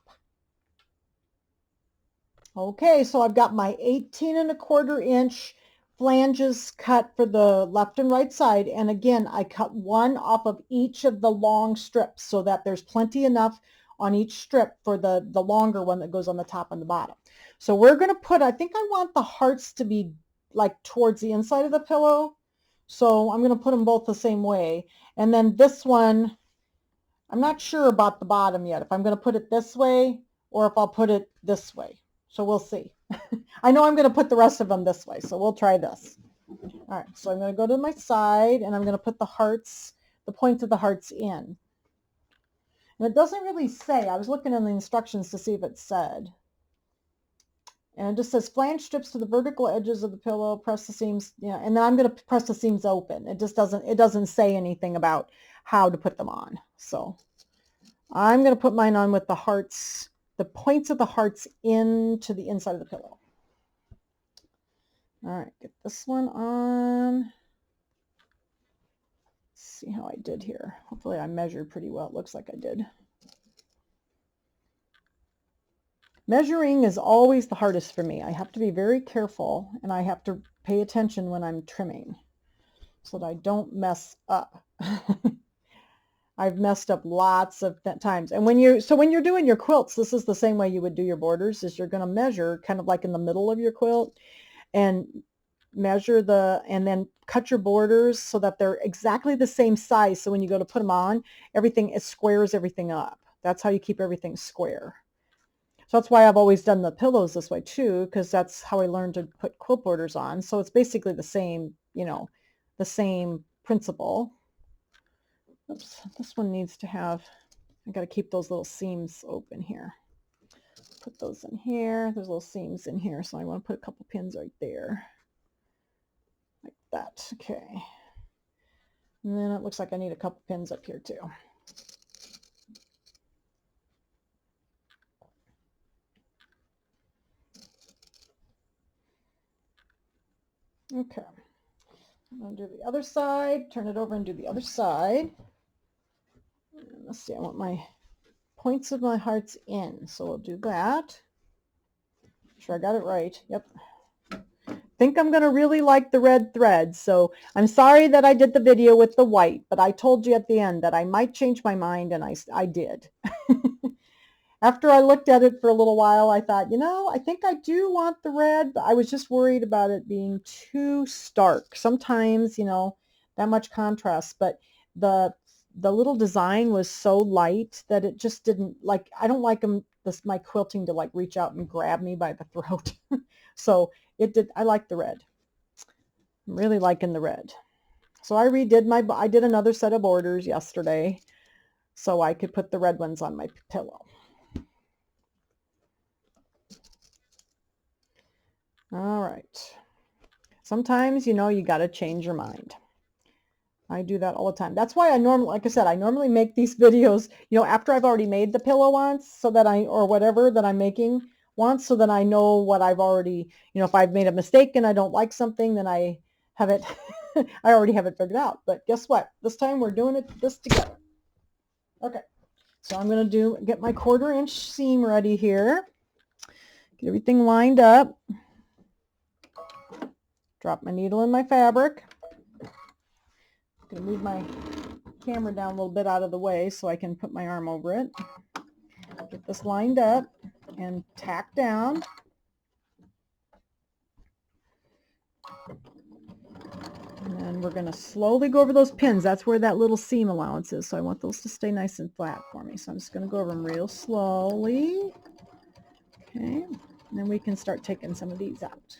Okay, so I've got my 18 1/4 inch flanges cut for the left and right side, and again I cut one off of each of the long strips so that there's plenty enough on each strip for the longer one that goes on the top and the bottom. So we're going to put, I think I want the hearts to be like towards the inside of the pillow, so I'm going to put them both the same way. And then this one, I'm not sure about the bottom yet, if I'm going to put it this way or if I'll put it this way. So we'll see. I know I'm going to put the rest of them this way, so we'll try this. All right, so I'm going to go to my side, and I'm going to put the hearts, the points of the hearts in. And it doesn't really say. I was looking in the instructions to see if it said. And it just says flange strips to the vertical edges of the pillow, press the seams, and then I'm going to press the seams open. It doesn't say anything about how to put them on. So I'm going to put mine on with the hearts, the points of the hearts into the inside of the pillow. All right, get this one on. Let's see how I did here. Hopefully I measured pretty well. It looks like I did. Measuring is always the hardest for me. I have to be very careful, and I have to pay attention when I'm trimming so that I don't mess up. I've messed up lots of times. And when you're doing your quilts, this is the same way you would do your borders, is you're going to measure kind of like in the middle of your quilt and measure and then cut your borders so that they're exactly the same size. So when you go to put them on, it squares everything up. That's how you keep everything square. So that's why I've always done the pillows this way too, because that's how I learned to put quilt borders on. So it's basically the same, the same principle. Oops, this one needs to have, I got to keep those little seams open here. Put those in here. There's little seams in here, so I want to put a couple pins right there. Like that. Okay. And then it looks like I need a couple pins up here too. Okay. I'm going to do the other side, turn it over and do the other side. And let's see, I want my points of my hearts in, so we'll do that. Make sure I got it right. Yep. Think I'm going to really like the red thread, so I'm sorry that I did the video with the white, but I told you at the end that I might change my mind, and I did. After I looked at it for a little while, I thought, I think I do want the red, but I was just worried about it being too stark. Sometimes, that much contrast, but the little design was so light that it just didn't, like, I don't like my quilting to like reach out and grab me by the throat. So I like the red. I'm really liking the red. So I did another set of borders yesterday so I could put the red ones on my pillow. All right. Sometimes, you got to change your mind. I do that all the time. That's why like I said, I normally make these videos, after I've already made the pillow once, so that or whatever that I'm making once, so that I know what I've already, if I've made a mistake and I don't like something, then I have it, I already have it figured out. But guess what? This time we're doing this together. Okay. So I'm going to get my 1/4 inch seam ready here. Get everything lined up. Drop my needle in my fabric. I'm going to move my camera down a little bit out of the way so I can put my arm over it. Get this lined up and tack down. And then we're going to slowly go over those pins. That's where that little seam allowance is. So I want those to stay nice and flat for me. So I'm just going to go over them real slowly. Okay. And then we can start taking some of these out.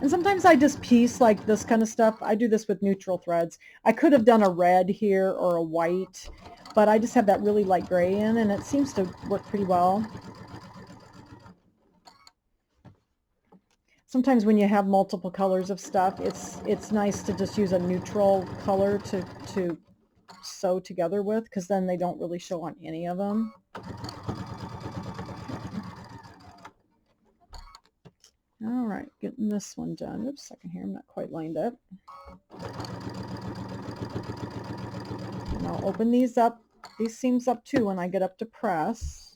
And sometimes I just piece like this kind of stuff. I do this with neutral threads. I could have done a red here or a white, but I just have that really light gray in, and it seems to work pretty well. Sometimes when you have multiple colors of stuff, it's nice to just use a neutral color to sew together with, because then they don't really show on any of them. All right, getting this one done. Oops, second here, I'm not quite lined up. And I'll open these up, these seams up too when I get up to press.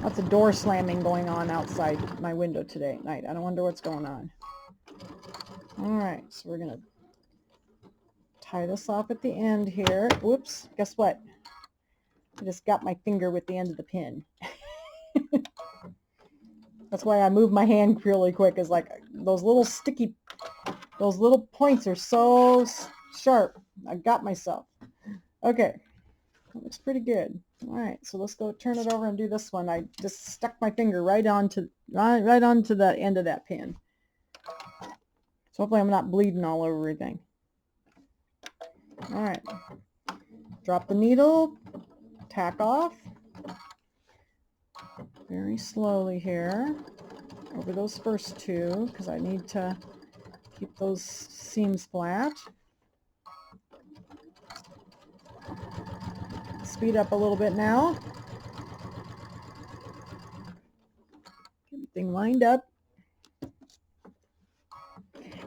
Lots of door slamming going on outside my window today at night. I don't wonder what's going on. All right, so we're gonna tie this off at the end here. Whoops, guess what? I just got my finger with the end of the pin. That's why I move my hand really quick, is like those little sticky, those little points are so sharp. I got myself. Okay, that looks pretty good. All right, so let's go turn it over and do this one. I just stuck my finger right onto the end of that pin. So hopefully I'm not bleeding all over everything. All right, drop the needle, tack off. Very slowly here over those first two, because I need to keep those seams flat. Speed up a little bit now. Get everything lined up.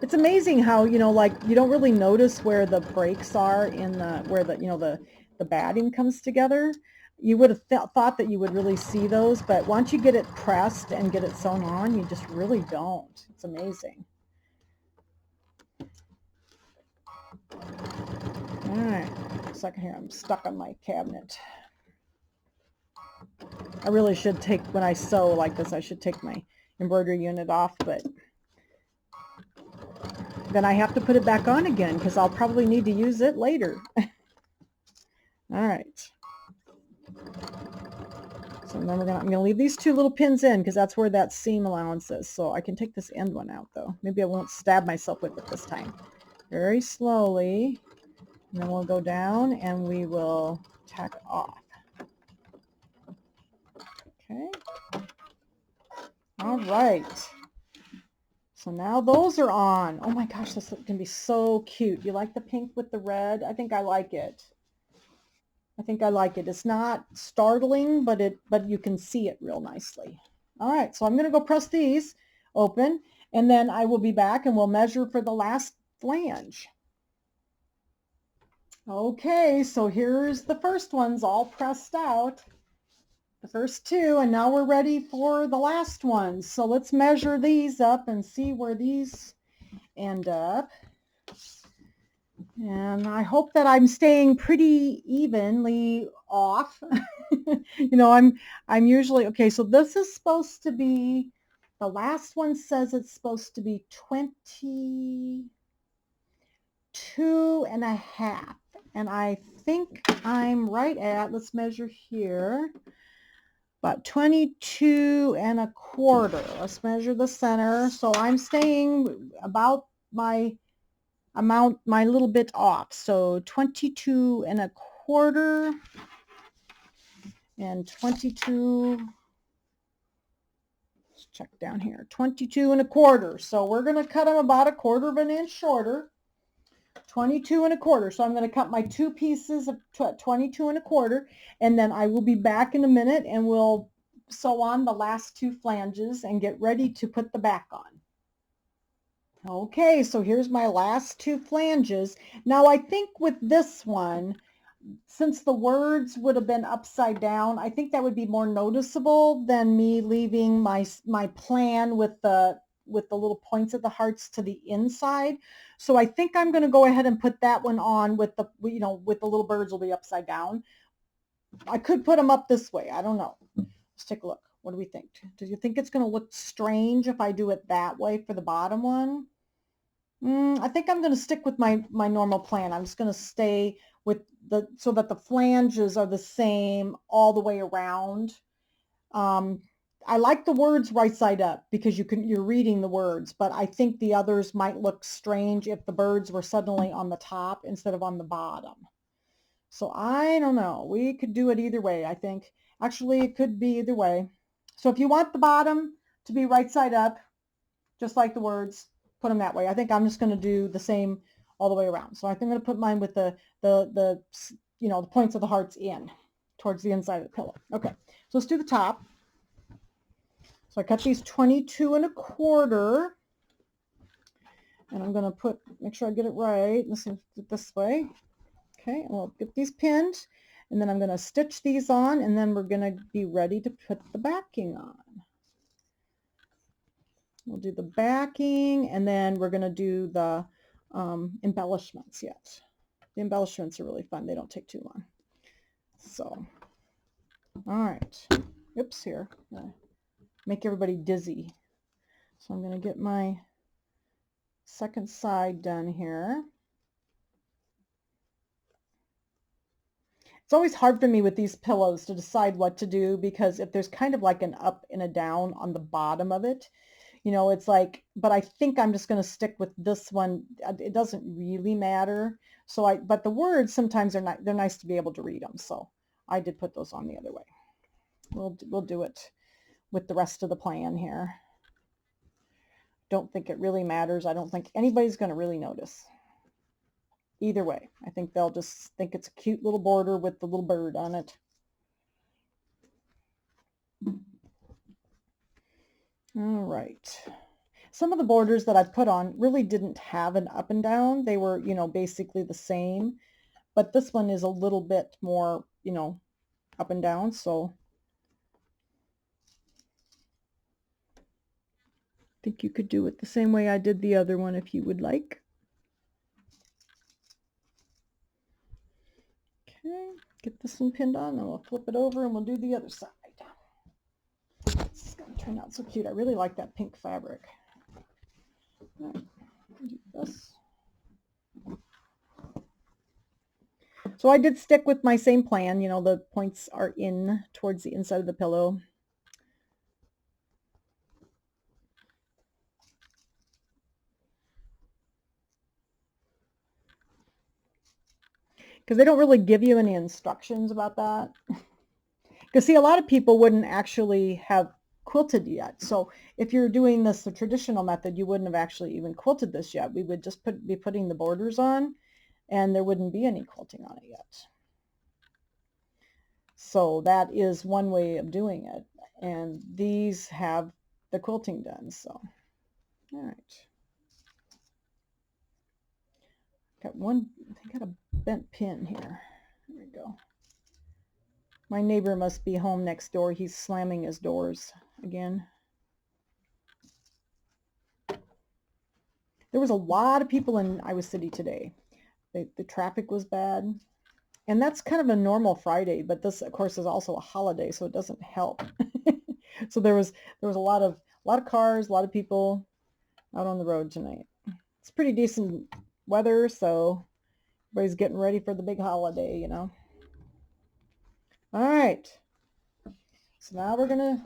It's amazing how, you know, like you don't really notice where the breaks are in the, where the, you know, the batting comes together. You would have thought that you would really see those, but once you get it pressed and get it sewn on, you just really don't. It's amazing. All right, second here, I'm stuck on my cabinet. I really should take, when I sew like this, I should take my embroidery unit off, but then I have to put it back on again because I'll probably need to use it later. All right. So then I'm gonna leave these two little pins in because that's where that seam allowance is. So I can take this end one out though. Maybe I won't stab myself with it this time. Very slowly. And then we'll go down and we will tack off. Okay. All right. So now those are on. Oh my gosh, this can be so cute. You like the pink with the red? I think I like it. I think I like it. It's not startling, but you can see it real nicely. All right, so I'm going to go press these open, and then I will be back and we'll measure for the last flange. Okay, so here's the first ones all pressed out. The first two, and now we're ready for the last ones. So let's measure these up and see where these end up. And I hope that I'm staying pretty evenly off. You know, I'm usually, okay, so this is supposed to be, the last one says it's supposed to be 22.5. And I think I'm right at, let's measure here, about 22.25. Let's measure the center. So I'm staying about my amount, my little bit off. So 22.25 and 22, let's check down here, 22.25. So we're going to cut them about 1/4 of an inch shorter. 22.25. So I'm going to cut my two pieces of 22.25, and then I will be back in a minute and we'll sew on the last two flanges and get ready to put the back on. Okay, so here's my last two flanges. Now I think with this one, since the words would have been upside down, I think that would be more noticeable than me leaving my plan with the little points of the hearts to the inside. So I think I'm going to go ahead and put that one on with the, you know, with the little birds will be upside down. I could put them up this way. I don't know. Let's take a look. What do we think? Do you think it's going to look strange if I do it that way for the bottom one? I think I'm going to stick with my normal plan. I'm just going to stay with so that the flanges are the same all the way around. I like the words right side up because you're reading the words, but I think the others might look strange if the birds were suddenly on the top instead of on the bottom. So I don't know. We could do it either way, I think. Actually, it could be either way. So if you want the bottom to be right side up, just like the words, put them that way. I think I'm just going to do the same all the way around. So I think I'm going to put mine with the you know, the points of the hearts in towards the inside of the pillow. Okay, so let's do the top. So I cut these 22 1/4, and I'm going to make sure I get it right. Let's do it this way. Okay, and we'll get these pinned, and then I'm going to stitch these on, and then we're going to be ready to put the backing on. We'll do the backing, and then we're going to do the embellishments yet. The embellishments are really fun. They don't take too long. So, all right. Oops, here. Make everybody dizzy. So I'm going to get my second side done here. It's always hard for me with these pillows to decide what to do, because if there's kind of like an up and a down on the bottom of it, you know, it's like, but I think I'm just going to stick with this one. It doesn't really matter. So but the words sometimes are not, they're nice to be able to read them. So I did put those on the other way. We'll do it with the rest of the plan here. Don't think it really matters. I don't think anybody's going to really notice. Either way, I think they'll just think it's a cute little border with the little bird on it. All right. Some of the borders that I put on really didn't have an up and down. They were, you know, basically the same. But this one is a little bit more, you know, up and down. So I think you could do it the same way I did the other one if you would like. Okay, get this one pinned on, and we'll flip it over and we'll do the other side. It's going to turn out so cute. I really like that pink fabric. All right, do this. So I did stick with my same plan. You know, the points are in towards the inside of the pillow. Because they don't really give you any instructions about that. Because see, a lot of people wouldn't actually have quilted yet. So if you're doing this the traditional method, you wouldn't have actually even quilted this yet. We would just be putting the borders on, and there wouldn't be any quilting on it yet. So that is one way of doing it. And these have the quilting done. So, all right. Got one, I got a bent pin here. There we go. My neighbor must be home next door. He's slamming his doors again. There was a lot of people in Iowa City today. The traffic was bad. And that's kind of a normal Friday, but this, of course, is also a holiday, so it doesn't help. So there was a lot of cars, a lot of people out on the road tonight. It's pretty decent weather, so everybody's getting ready for the big holiday, you know. All right. So now we're going to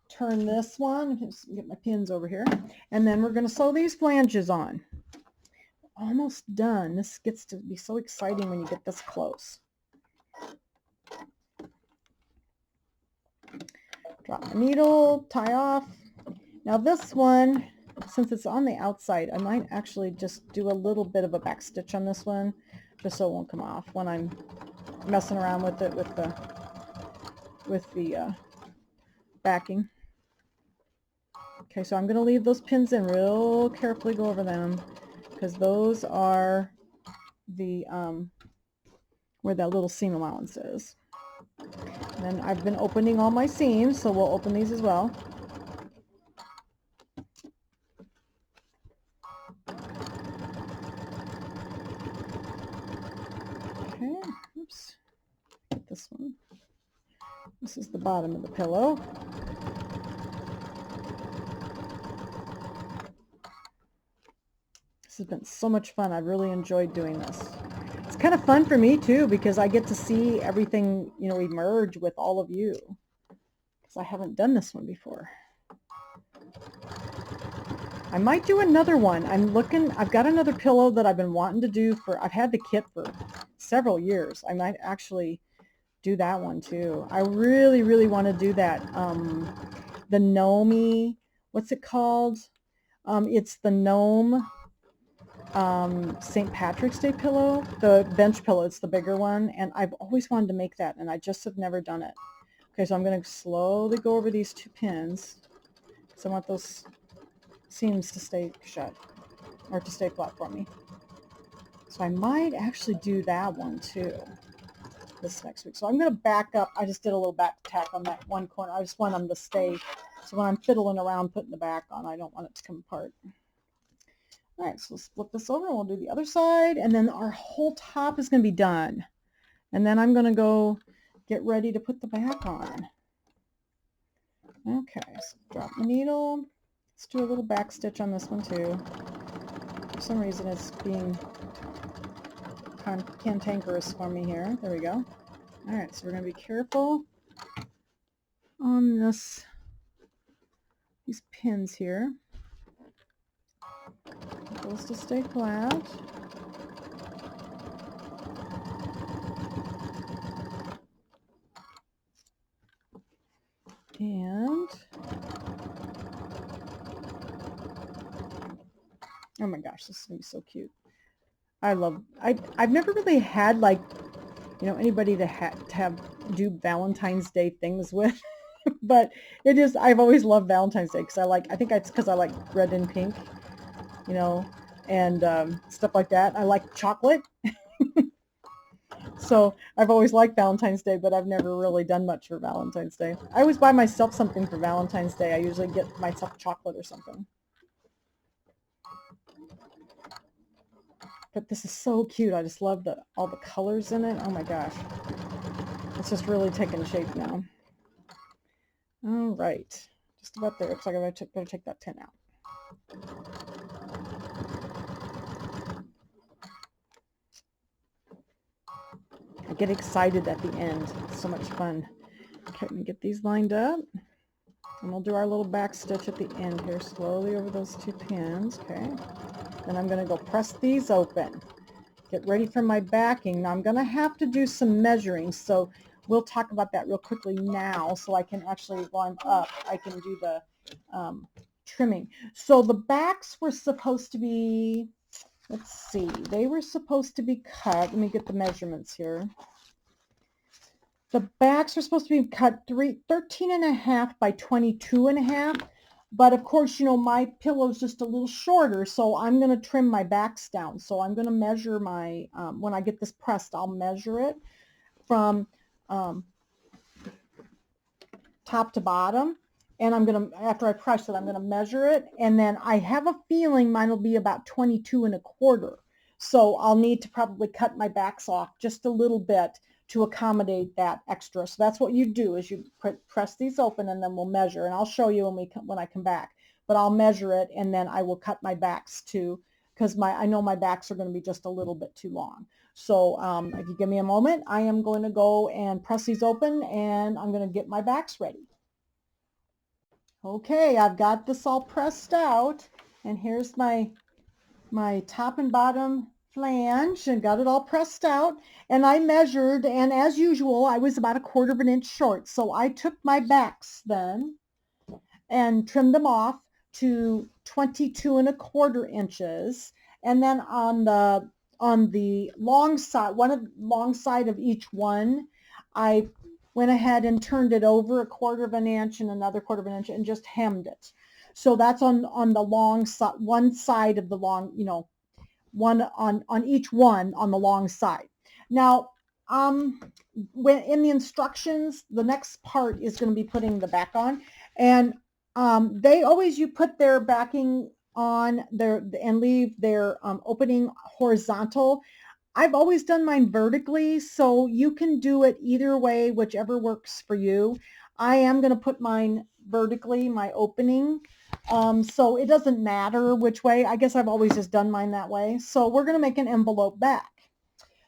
turn this one, just get my pins over here, and then we're going to sew these flanges on. Almost done. This gets to be so exciting when you get this close. Drop the needle, tie off. Now this one, since it's on the outside, I might actually just do a little bit of a back stitch on this one, just so it won't come off when I'm messing around with it with the backing. Okay, so I'm going to leave those pins in real carefully, go over them, because those are the where that little seam allowance is. And then I've been opening all my seams, so we'll open these as well. Okay, oops, get this one. This is the bottom of the pillow. This has been so much fun. I've really enjoyed doing this. It's kind of fun for me too, because I get to see everything, you know, emerge with all of you, because I haven't done this one before. I might do another one. I've got another pillow that I've been wanting to do I've had the kit for several years. I might actually do that one too. I really, really want to do that. The Gnome, what's it called? It's the Gnome St. Patrick's Day pillow, the bench pillow. It's the bigger one, and I've always wanted to make that, and I just have never done it. Okay, so I'm going to slowly go over these 2 pins, because I want those seams to stay shut, or to stay flat for me. So I might actually do that one too this next week. So I'm going to back up. I just did a little back tack on that one corner. I just want them to stay, so when I'm fiddling around putting the back on, I don't want it to come apart. All right, so let's flip this over and we'll do the other side, and then our whole top is going to be done. And then I'm going to go get ready to put the back on. Okay, so drop the needle. Let's do a little back stitch on this one too. For some reason it's being cantankerous for me here. There we go. All right, so we're going to be careful on these pins here. Those to stay flat. And oh my gosh, this is going to be so cute. I've never really had, like, you know, anybody to do Valentine's Day things with, but I've always loved Valentine's Day, because I think it's because I like red and pink, you know, and stuff like that. I like chocolate. So I've always liked Valentine's Day, but I've never really done much for Valentine's Day. I always buy myself something for Valentine's Day. I usually get myself chocolate or something. But this is so cute. I just love all the colors in it. Oh my gosh. It's just really taking shape now. All right. Just about there. Looks like I better take that tin out. I get excited at the end. It's so much fun. Okay, let me get these lined up. And we'll do our little back stitch at the end here, slowly over those 2 pins. Okay. Then I'm going to go press these open. Get ready for my backing. Now I'm going to have to do some measuring, so we'll talk about that real quickly now, so I can actually, while I'm up, I can do the trimming. So the backs were supposed to be, let's see, they were supposed to be cut. Let me get the measurements here. The backs are supposed to be cut 13.5 by 22.5. But of course, you know, my pillow's just a little shorter, so I'm going to trim my backs down. So I'm going to measure my, when I get this pressed, I'll measure it from top to bottom. And I'm going to, after I press it, I'm going to measure it. And then I have a feeling mine will be about 22.25. So I'll need to probably cut my backs off just a little bit to accommodate that extra. So that's what you do, is you press these open, and then we'll measure. And I'll show you when I come back. But I'll measure it, and then I will cut my backs too, because I know my backs are going to be just a little bit too long. So if you give me a moment, I am going to go and press these open, and I'm going to get my backs ready. Okay, I've got this all pressed out, and here's my top and bottom flange, and got it all pressed out. And I measured, and as usual, I was about 1/4 of an inch short. So I took my backs then and trimmed them off to 22.25 inches. And then on the long side of each one, I went ahead and turned it over 1/4 of an inch and another 1/4 of an inch, and just hemmed it. So that's on the long side, one side of the long, you know, one on each one on the long side. Now, when in the instructions, the next part is going to be putting the back on, and they always, you put their backing on their and leave their opening horizontal. I've always done mine vertically, so you can do it either way, whichever works for you. I am going to put mine vertically, my opening, so it doesn't matter which way. I guess I've always just done mine that way. So we're going to make an envelope back.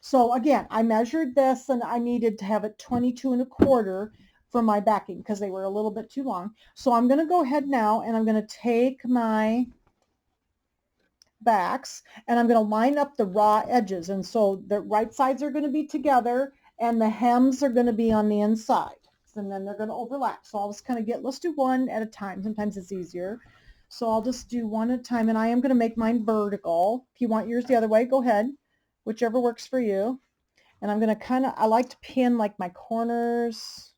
So again, I measured this and I needed to have it 22 1/4 for my backing because they were a little bit too long. So I'm going to go ahead now and I'm going to take my backs and I'm going to line up the raw edges, and so the right sides are going to be together and the hems are going to be on the inside, and then they're going to overlap. So I'll just kind of let's do one at a time. Sometimes it's easier, so I'll just do one at a time, and I am going to make mine vertical. If you want yours the other way, go ahead, whichever works for you. And I'm going to I like to pin like my corners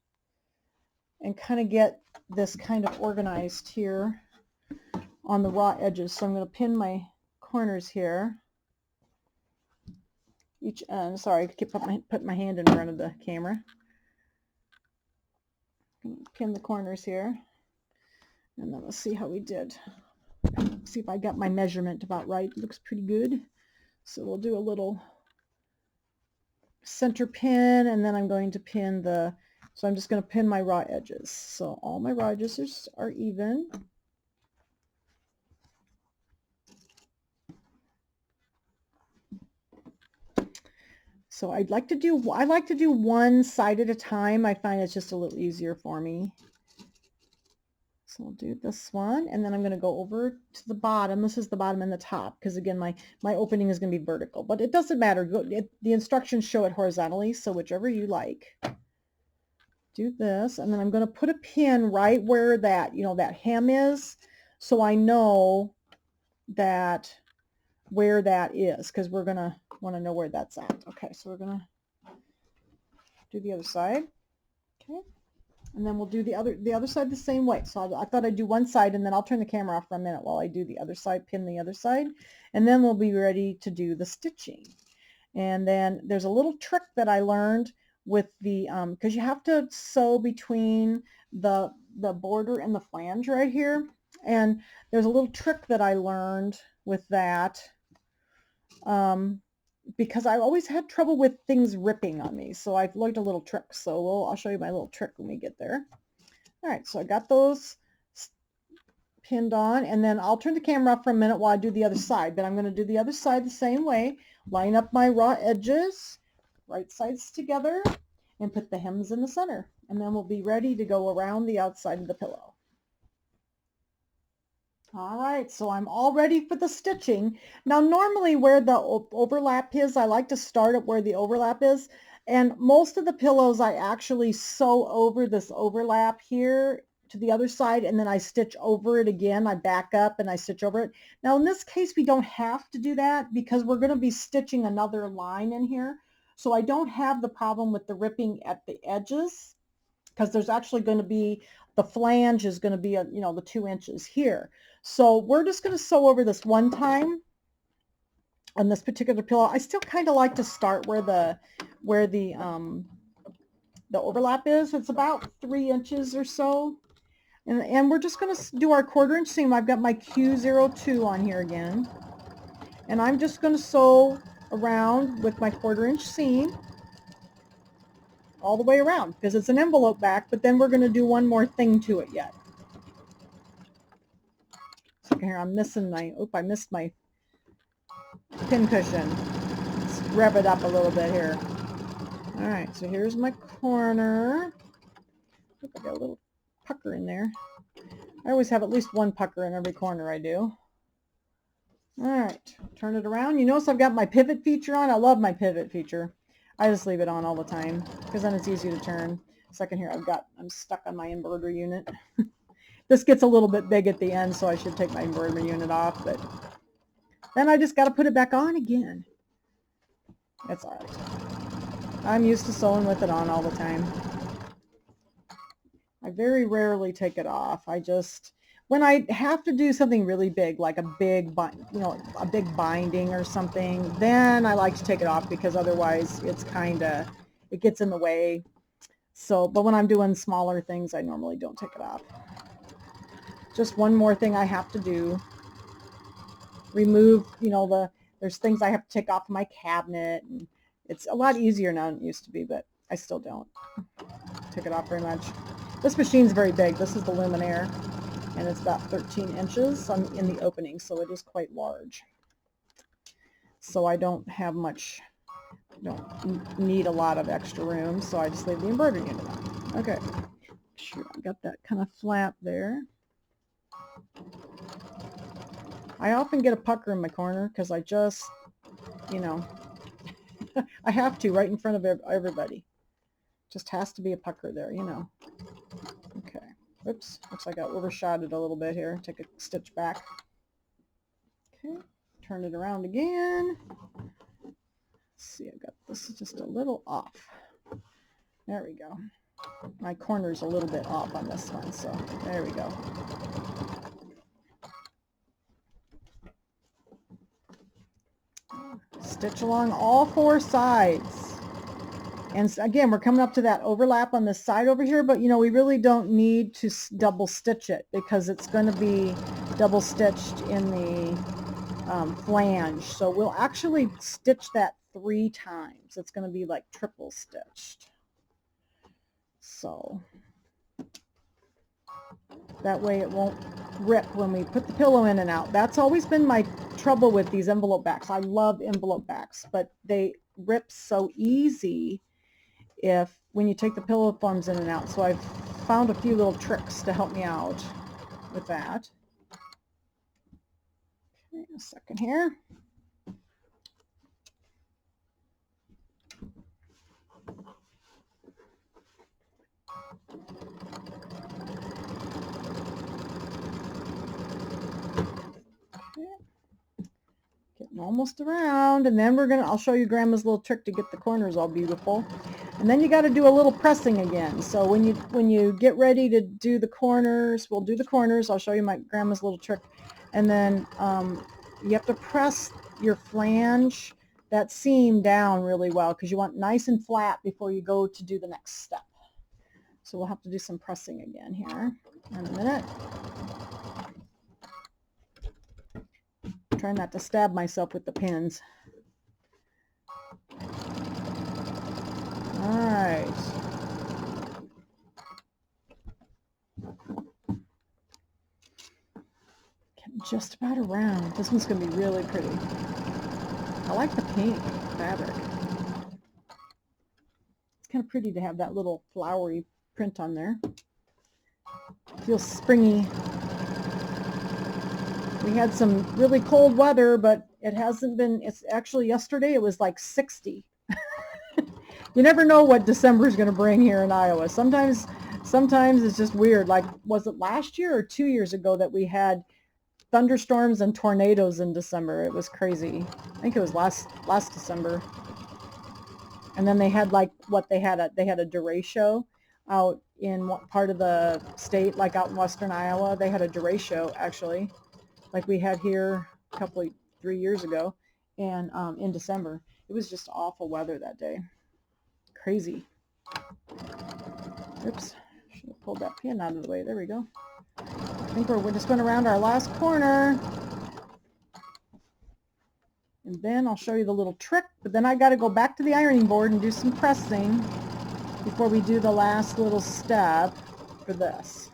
and kind of get this kind of organized here on the raw edges. So I'm going to pin my corners here. Each end. Sorry, I keep putting my hand in front of the camera. Pin the corners here, and then let's see how we did. See if I got my measurement about right. It looks pretty good. So we'll do a little center pin, and then I'm going to pin the. So I'm just going to pin my raw edges. So all my raw edges are even. So I like to do one side at a time. I find it's just a little easier for me. So I'll do this one, and then I'm going to go over to the bottom. This is the bottom and the top, because again, my opening is going to be vertical, but it doesn't matter. The instructions show it horizontally, so whichever you like. Do this, and then I'm going to put a pin right where that, that hem is, so I know that where that is, because we're going to want to know where that's at. Okay, so we're going to do the other side. Okay. And then we'll do the other side the same way. So I thought I'd do one side, and then I'll turn the camera off for a minute while I do the other side, pin the other side, and then we'll be ready to do the stitching. And then there's a little trick that I learned with the, because you have to sew between the border and the flange right here. And there's a little trick that I learned with that, because I always had trouble with things ripping on me. So I've learned a little trick. So I'll show you my little trick when we get there. All right, so I got those pinned on, and then I'll turn the camera off for a minute while I do the other side, but I'm going to do the other side the same way. Line up my raw edges, right sides together, and put the hems in the center. And then we'll be ready to go around the outside of the pillow. All right, so I'm all ready for the stitching. Now, normally where the overlap is, I like to start at where the overlap is. And most of the pillows, I actually sew over this overlap here to the other side, and then I stitch over it again. I back up and I stitch over it. Now, in this case, we don't have to do that because we're going to be stitching another line in here. So I don't have the problem with the ripping at the edges, because there's actually going to be, the flange is going to be, the 2 inches here. So we're just going to sew over this one time on this particular pillow. I still kind of like to start where the overlap is. It's about 3 inches or so. And we're just going to do our 1/4 inch seam. I've got my Q02 on here again. And I'm just going to sew around with my 1/4 inch seam all the way around, because it's an envelope back, but then we're going to do one more thing to it yet. So here I'm missing I missed my pin cushion. Let's rev it up a little bit here. All right, so here's my corner. Look, I got a little pucker in there. I always have at least one pucker in every corner I do. All right, turn it around. You notice I've got my pivot feature on. I love my pivot feature. I just leave it on all the time because then it's easy to turn. Second here, I'm stuck on my embroidery unit. This gets a little bit big at the end, so I should take my embroidery unit off, but then I just got to put it back on again. That's all right. I'm used to sewing with it on all the time. I very rarely take it off. When I have to do something really big, like a big binding or something, then I like to take it off, because otherwise it's kind of it gets in the way. So, but when I'm doing smaller things, I normally don't take it off. Just one more thing I have to do. Remove, you know, there's things I have to take off my cabinet. And it's a lot easier now than it used to be, but I still don't take it off very much. This machine's very big. This is the Luminaire, and it's about 13 inches in the opening, so it is quite large. So I don't have much, don't need a lot of extra room, so I just leave the embroidery unit on. Okay, sure, I got that kind of flat there. I often get a pucker in my corner because I just, you know, I have to right in front of everybody. Just has to be a pucker there, you know. Okay. Oops. Looks like I overshot it a little bit here. Take a stitch back. Okay. Turn it around again. Let's see, I've got this just a little off. There we go. My corner's a little bit off on this one, so there we go. Stitch along all four sides. And again, we're coming up to that overlap on this side over here, but you know, we really don't need to double stitch it because it's going to be double stitched in the flange. So we'll actually stitch that 3 times. It's going to be like triple stitched. So that way it won't rip when we put the pillow in and out. That's always been my trouble with these envelope backs. I love envelope backs, but they rip so easy when you take the pillow forms in and out. So I've found a few little tricks to help me out with that. Okay, a second here. Getting almost around, and then I'll show you Grandma's little trick to get the corners all beautiful. And then you got to do a little pressing again. So when you get ready to do the corners, we'll do the corners. I'll show you Grandma's little trick. And then you have to press your flange, that seam down really well, because you want nice and flat before you go to do the next step. So we'll have to do some pressing again here in a minute. Try not to stab myself with the pins. All right. Getting just about around. This one's going to be really pretty. I like the pink fabric. It's kind of pretty to have that little flowery print on there. Feels springy. We had some really cold weather, but it hasn't been, it's actually yesterday it was like 60. You never know what December is going to bring here in Iowa. Sometimes it's just weird. Like, was it last year or 2 years ago that we had thunderstorms and tornadoes in December? It was crazy. I think it was last December. And then they had like they had a derecho out in one part of the state, like out in western Iowa. They had a derecho actually, like we had here 3 years ago, and in December. It was just awful weather that day. Crazy. Oops, should have pulled that pin out of the way. There we go. I think we're just going around our last corner. And then I'll show you the little trick, but then I got to go back to the ironing board and do some pressing before we do the last little step for this.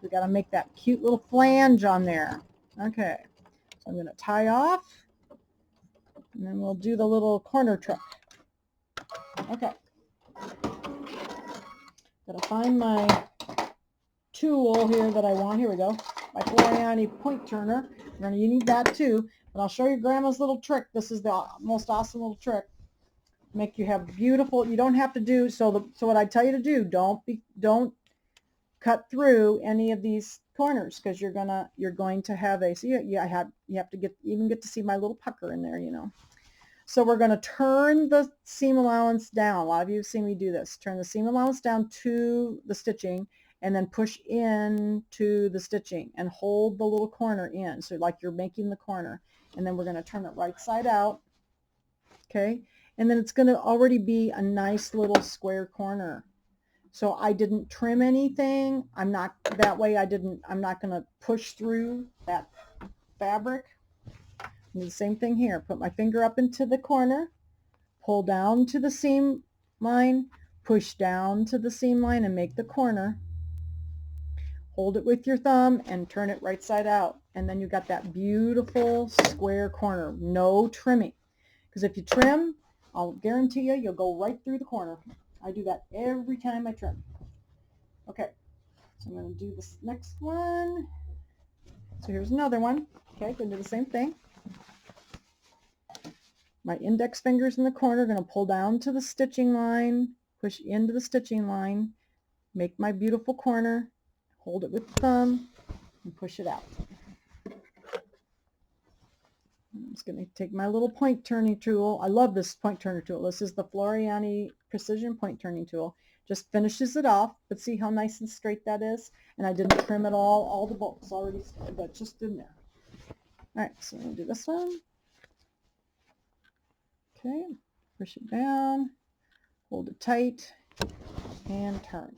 We got to make that cute little flange on there. Okay, so I'm going to tie off, and then we'll do the little corner trick. Okay. Got to find my tool here that I want. Here we go. My Floriani point turner. You need that too. But I'll show you Grandma's little trick. This is the most awesome little trick. Make you have beautiful. You don't have to do so. So what I tell you to do, don't cut through any of these corners, because you're going to have a. See, you have to even get to see my little pucker in there. You know. So we're going to turn the seam allowance down. A lot of you have seen me do this. Turn the seam allowance down to the stitching, and then push in to the stitching and hold the little corner in. So like you're making the corner. And then we're going to turn it right side out. Okay. and then it's going to already be a nice little square corner. So I didn't trim anything. I'm not that way. I'm not going to push through that fabric. Do the same thing here. Put my finger up into the corner, pull down to the seam line, push down to the seam line and make the corner. Hold it with your thumb and turn it right side out. And then you got that beautiful square corner. No trimming. Because if you trim, I'll guarantee you, you'll go right through the corner. I do that every time I trim. Okay, so I'm going to do this next one. So here's another one. Okay, going to do the same thing. My index fingers in the corner, going to pull down to the stitching line, push into the stitching line, make my beautiful corner, hold it with the thumb, and push it out. I'm just going to take my little point turning tool. I love this point turner tool. This is the Floriani Precision Point Turning Tool. Just finishes it off, but see how nice and straight that is? And I didn't trim it all the bolts already, that's just in there. All right, so I'm going to do this one. Okay, push it down, hold it tight, and turn.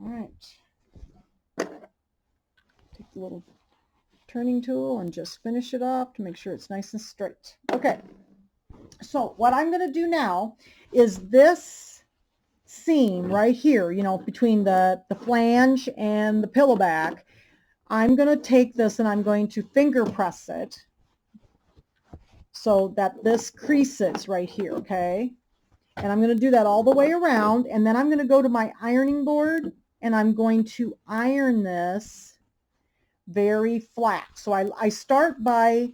All right, take the little turning tool and just finish it off to make sure it's nice and straight. Okay, so what I'm going to do now is this seam right here, you know, between the flange and the pillow back, I'm going to take this and I'm going to finger press it so that this creases right here, okay? And I'm going to do that all the way around, and then I'm going to go to my ironing board and I'm going to iron this very flat. So I start by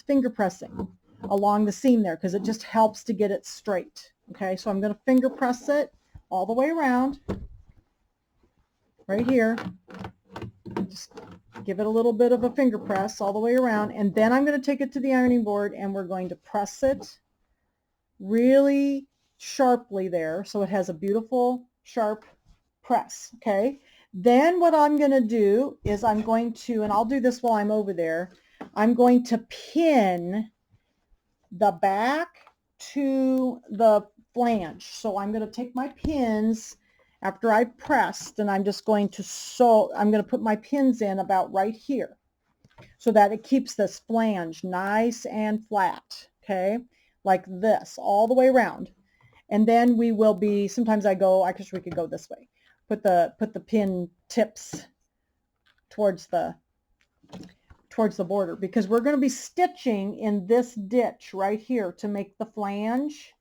finger pressing along the seam there because it just helps to get it straight. Okay, so I'm going to finger press it all the way around right here. Just give it a little bit of a finger press all the way around, and then I'm going to take it to the ironing board and we're going to press it really sharply there so it has a beautiful sharp press. Okay, then what I'm going to do is I'm going to, and I'll do this while I'm over there, I'm going to pin the back to the flange. So I'm going to take my pins after I've pressed, and I'm just going to I'm going to put my pins in about right here so that it keeps this flange nice and flat, okay, like this all the way around. And then we will be, sometimes I guess we could go this way. Put the pin tips towards the border because we're going to be stitching in this ditch right here to make the flange.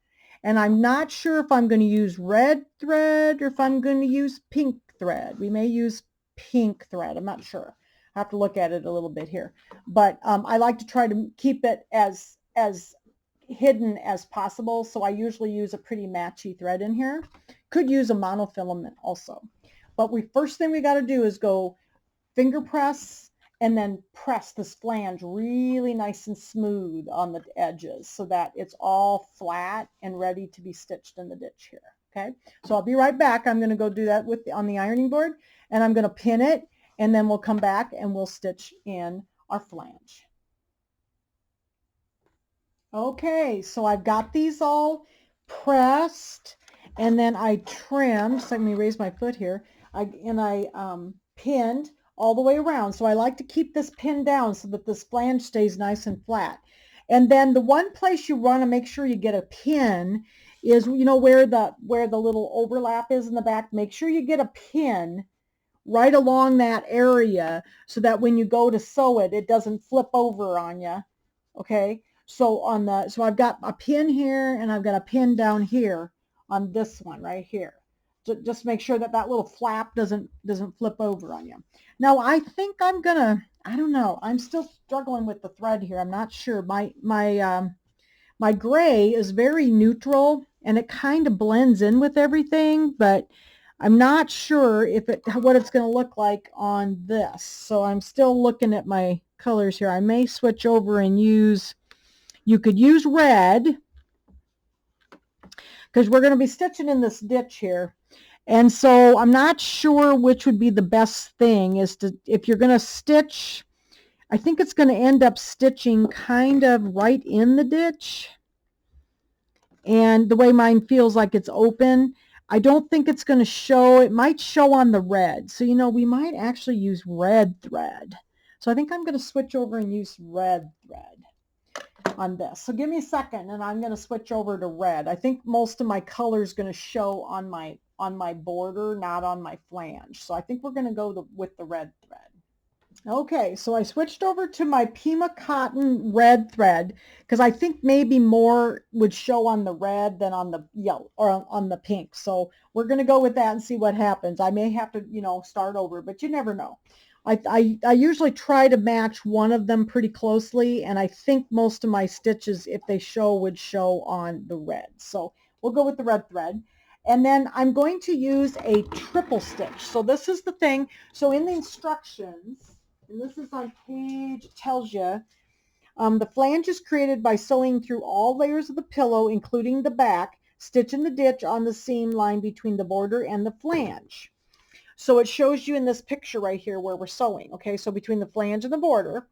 And I'm not sure if I'm going to use red thread or if I'm going to use pink thread. We may use pink thread. I'm not sure. I have to look at it a little bit here. But I like to try to keep it as hidden as possible. So I usually use a pretty matchy thread in here. Could use a monofilament also. But first thing we got to do is go finger press and then press this flange really nice and smooth on the edges so that it's all flat and ready to be stitched in the ditch here. Okay, so I'll be right back. I'm going to go do that on the ironing board, and I'm going to pin it, and then we'll come back and we'll stitch in our flange. Okay, so I've got these all pressed, and then I trimmed. So let me raise my foot here. I pinned all the way around. So I like to keep this pinned down so that this flange stays nice and flat. And then the one place you want to make sure you get a pin is, you know, where the little overlap is in the back. Make sure you get a pin right along that area so that when you go to sew it, it doesn't flip over on you. Okay, so I've got a pin here and I've got a pin down here on this one right here. Just make sure that little flap doesn't flip over on you. Now I think I don't know, I'm still struggling with the thread here. I'm not sure. My gray is very neutral and it kind of blends in with everything, but I'm not sure what it's going to look like on this. So I'm still looking at my colors here. I may switch over and you could use red because we're going to be stitching in this ditch here. And so I'm not sure which would be the best thing if you're going to stitch I think it's going to end up stitching kind of right in the ditch. And the way mine feels like it's open, I don't think it's going to show. It might show on the red. So, you know, we might actually use red thread. So I think I'm going to switch over and use red thread on this. So give me a second and I'm going to switch over to red. I think most of my color is going to show on my border, not on my flange. So I think we're going to go with the red thread. Okay, so I switched over to my Pima cotton red thread because I think maybe more would show on the red than on the yellow or on the pink. So we're going to go with that and see what happens. I may have to, you know, start over, but you never know. I usually try to match one of them pretty closely, and I think most of my stitches, if they show, would show on the red. So we'll go with the red thread. And then I'm going to use a triple stitch. So this is the thing. So in the instructions, and this is on page, it tells you, the flange is created by sewing through all layers of the pillow, including the back, stitch in the ditch on the seam line between the border and the flange. So it shows you in this picture right here where we're sewing, okay, so between the flange and the border.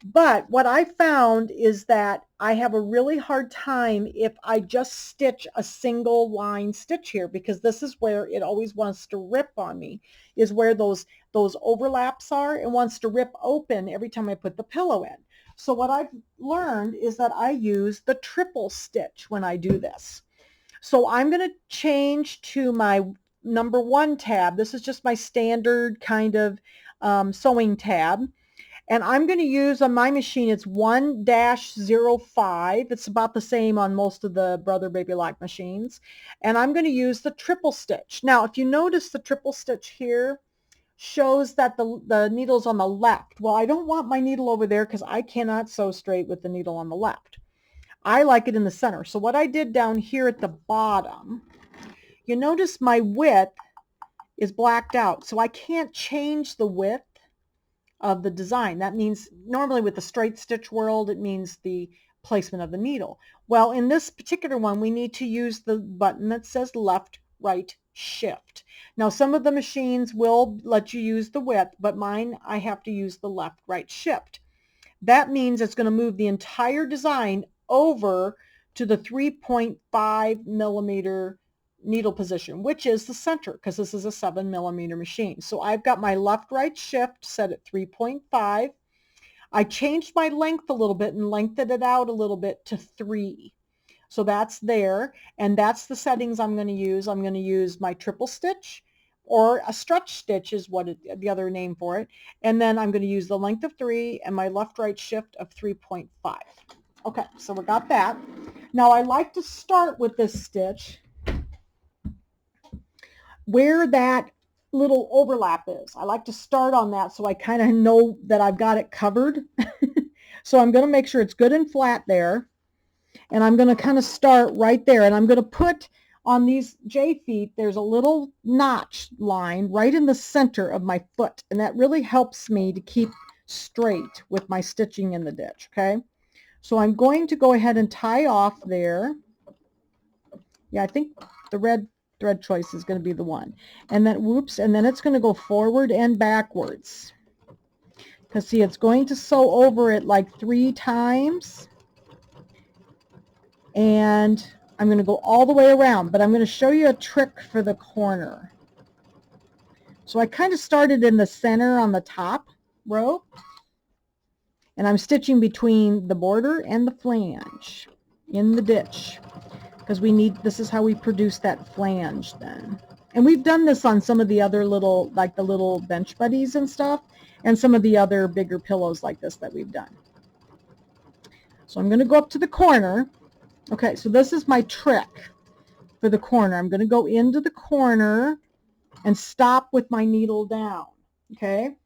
But what I found is that I have a really hard time if I just stitch a single line stitch here, because this is where it always wants to rip on me, is where those overlaps are. It wants to rip open every time I put the pillow in. So what I've learned is that I use the triple stitch when I do this. So I'm going to change to my number 1 tab. This is just my standard kind of sewing tab. And I'm going to use on my machine, it's 1-05. It's about the same on most of the Brother Baby Lock machines. And I'm going to use the triple stitch. Now, if you notice the triple stitch here shows that the needle's on the left. Well, I don't want my needle over there because I cannot sew straight with the needle on the left. I like it in the center. So what I did down here at the bottom, you notice my width is blacked out. So I can't change the width of the design. That means normally with the straight stitch world, it means the placement of the needle. Well, in this particular one, we need to use the button that says left, right, shift. Now, some of the machines will let you use the width, but mine, I have to use the left, right, shift. That means it's going to move the entire design over to the 3.5 millimeter needle position, which is the center, because this is a 7 millimeter machine. So I've got my left right shift set at 3.5. I changed my length a little bit and lengthened it out a little bit to 3. So that's there, and that's the settings I'm going to use. I'm going to use my triple stitch, or a stretch stitch is what the other name for it, and then I'm going to use the length of 3 and my left right shift of 3.5. Okay, so we got that. Now I like to start with this stitch where that little overlap is. I like to start on that so I kind of know that I've got it covered. So I'm going to make sure it's good and flat there. And I'm going to kind of start right there. And I'm going to put on these J feet, there's a little notch line right in the center of my foot. And that really helps me to keep straight with my stitching in the ditch. Okay. So I'm going to go ahead and tie off there. Yeah, I think the red thread choice is going to be the one. And then, whoops, and then it's going to go forward and backwards. Because see, it's going to sew over it like 3 times. And I'm going to go all the way around, but I'm going to show you a trick for the corner. So I kind of started in the center on the top row. And I'm stitching between the border and the flange in the ditch. Because we need, this is how we produce that flange then. And we've done this on some of the other little, like the little bench buddies and stuff, and some of the other bigger pillows like this that we've done. So I'm going to go up to the corner. Okay, so this is my trick for the corner. I'm going to go into the corner and stop with my needle down. Okay,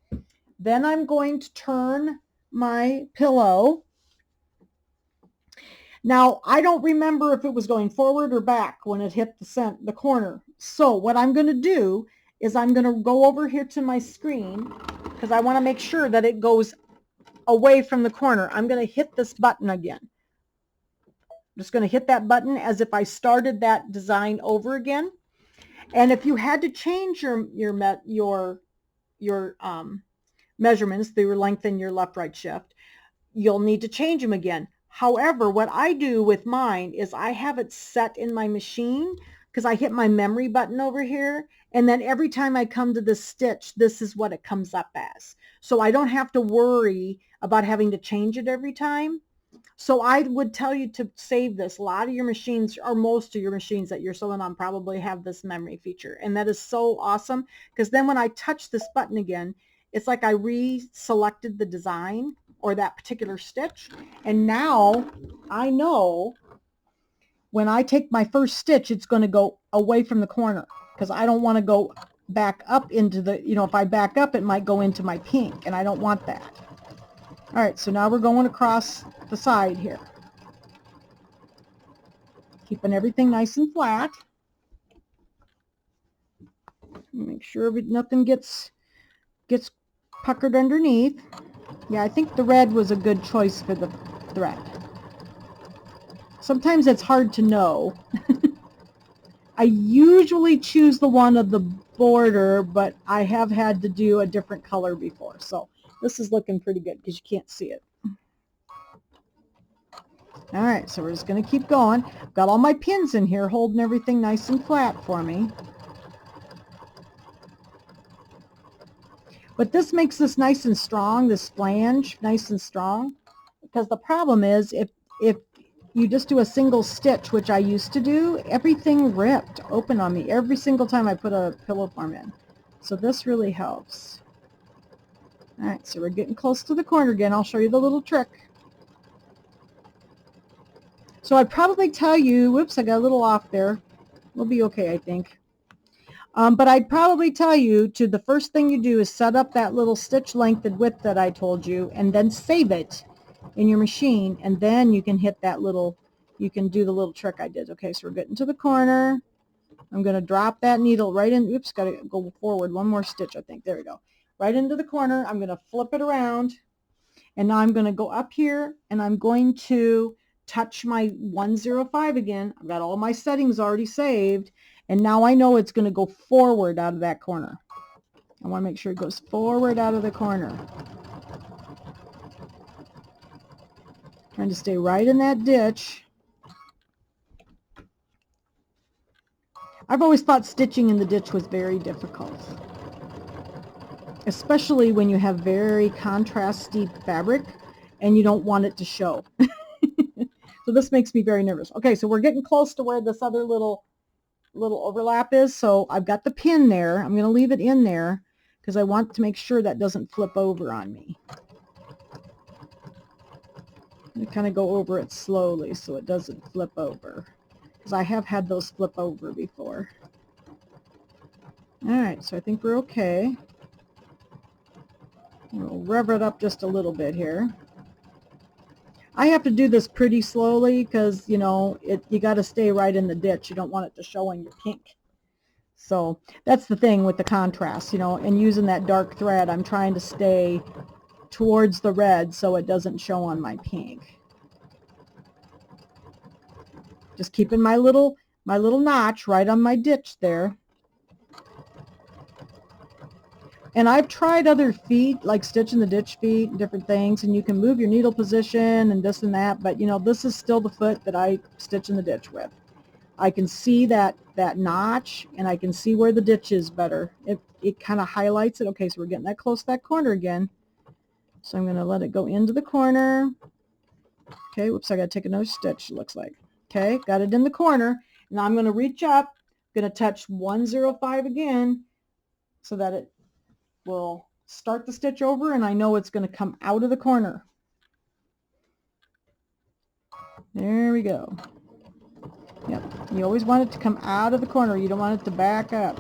then I'm going to turn my pillow. Now, I don't remember if it was going forward or back when it hit the corner. So what I'm going to do is I'm going to go over here to my screen because I want to make sure that it goes away from the corner. I'm going to hit this button again. I'm just going to hit that button as if I started that design over again. And if you had to change your measurements, they lengthen your left-right shift, you'll need to change them again. However, what I do with mine is I have it set in my machine because I hit my memory button over here. And then every time I come to this stitch, this is what it comes up as. So I don't have to worry about having to change it every time. So I would tell you to save this. A lot of your machines, or most of your machines that you're sewing on, probably have this memory feature. And that is so awesome because then when I touch this button again, it's like I reselected the design or that particular stitch. And now I know when I take my first stitch, it's going to go away from the corner because I don't want to go back up into the, if I back up, it might go into my pink and I don't want that. All right, so now we're going across the side here. Keeping everything nice and flat. Make sure nothing gets puckered underneath. Yeah, I think the red was a good choice for the thread. Sometimes it's hard to know. I usually choose the one of the border, but I have had to do a different color before. So this is looking pretty good because you can't see it. All right, so we're just going to keep going. I've got all my pins in here holding everything nice and flat for me. But this makes this nice and strong, this flange nice and strong. Because the problem is if you just do a single stitch, which I used to do, everything ripped open on me every single time I put a pillow form in. So this really helps. All right, so we're getting close to the corner again. I'll show you the little trick. So I'd probably tell you, whoops, I got a little off there. We'll be okay, I think. But I'd probably tell you to the first thing you do is set up that little stitch length and width that I told you, and then save it in your machine, and then you can hit that little, you can do the little trick I did. Okay, so we're getting to the corner. I'm going to drop that needle right in. Oops, got to go forward one more stitch, I think. There we go. Right into the corner. I'm going to flip it around, and now I'm going to go up here, and I'm going to touch my 105 again. I've got all my settings already saved, and now I know it's going to go forward out of that corner. I want to make sure it goes forward out of the corner. Trying to stay right in that ditch. I've always thought stitching in the ditch was very difficult, especially when you have very contrasty fabric and you don't want it to show. So this makes me very nervous. Okay, so we're getting close to where this other little overlap is. So I've got the pin there. I'm going to leave it in there because I want to make sure that doesn't flip over on me. I'm going to kind of go over it slowly so it doesn't flip over, because I have had those flip over before. All right, so I think we're okay. We'll rev it up just a little bit here. I have to do this pretty slowly because, you got to stay right in the ditch. You don't want it to show in your pink. So that's the thing with the contrast, and using that dark thread, I'm trying to stay towards the red so it doesn't show on my pink. Just keeping my little notch right on my ditch there. And I've tried other feet, like stitch in the ditch feet and different things, and you can move your needle position and this and that, but this is still the foot that I stitch in the ditch with. I can see that notch, and I can see where the ditch is better. It kind of highlights it. Okay, so we're getting that close to that corner again. So I'm going to let it go into the corner. Okay, whoops, I got to take another stitch, it looks like. Okay, got it in the corner. Now I'm going to reach up, going to touch 105 again so that it will start the stitch over, and I know it's going to come out of the corner. There we go. Yep, you always want it to come out of the corner. You don't want it to back up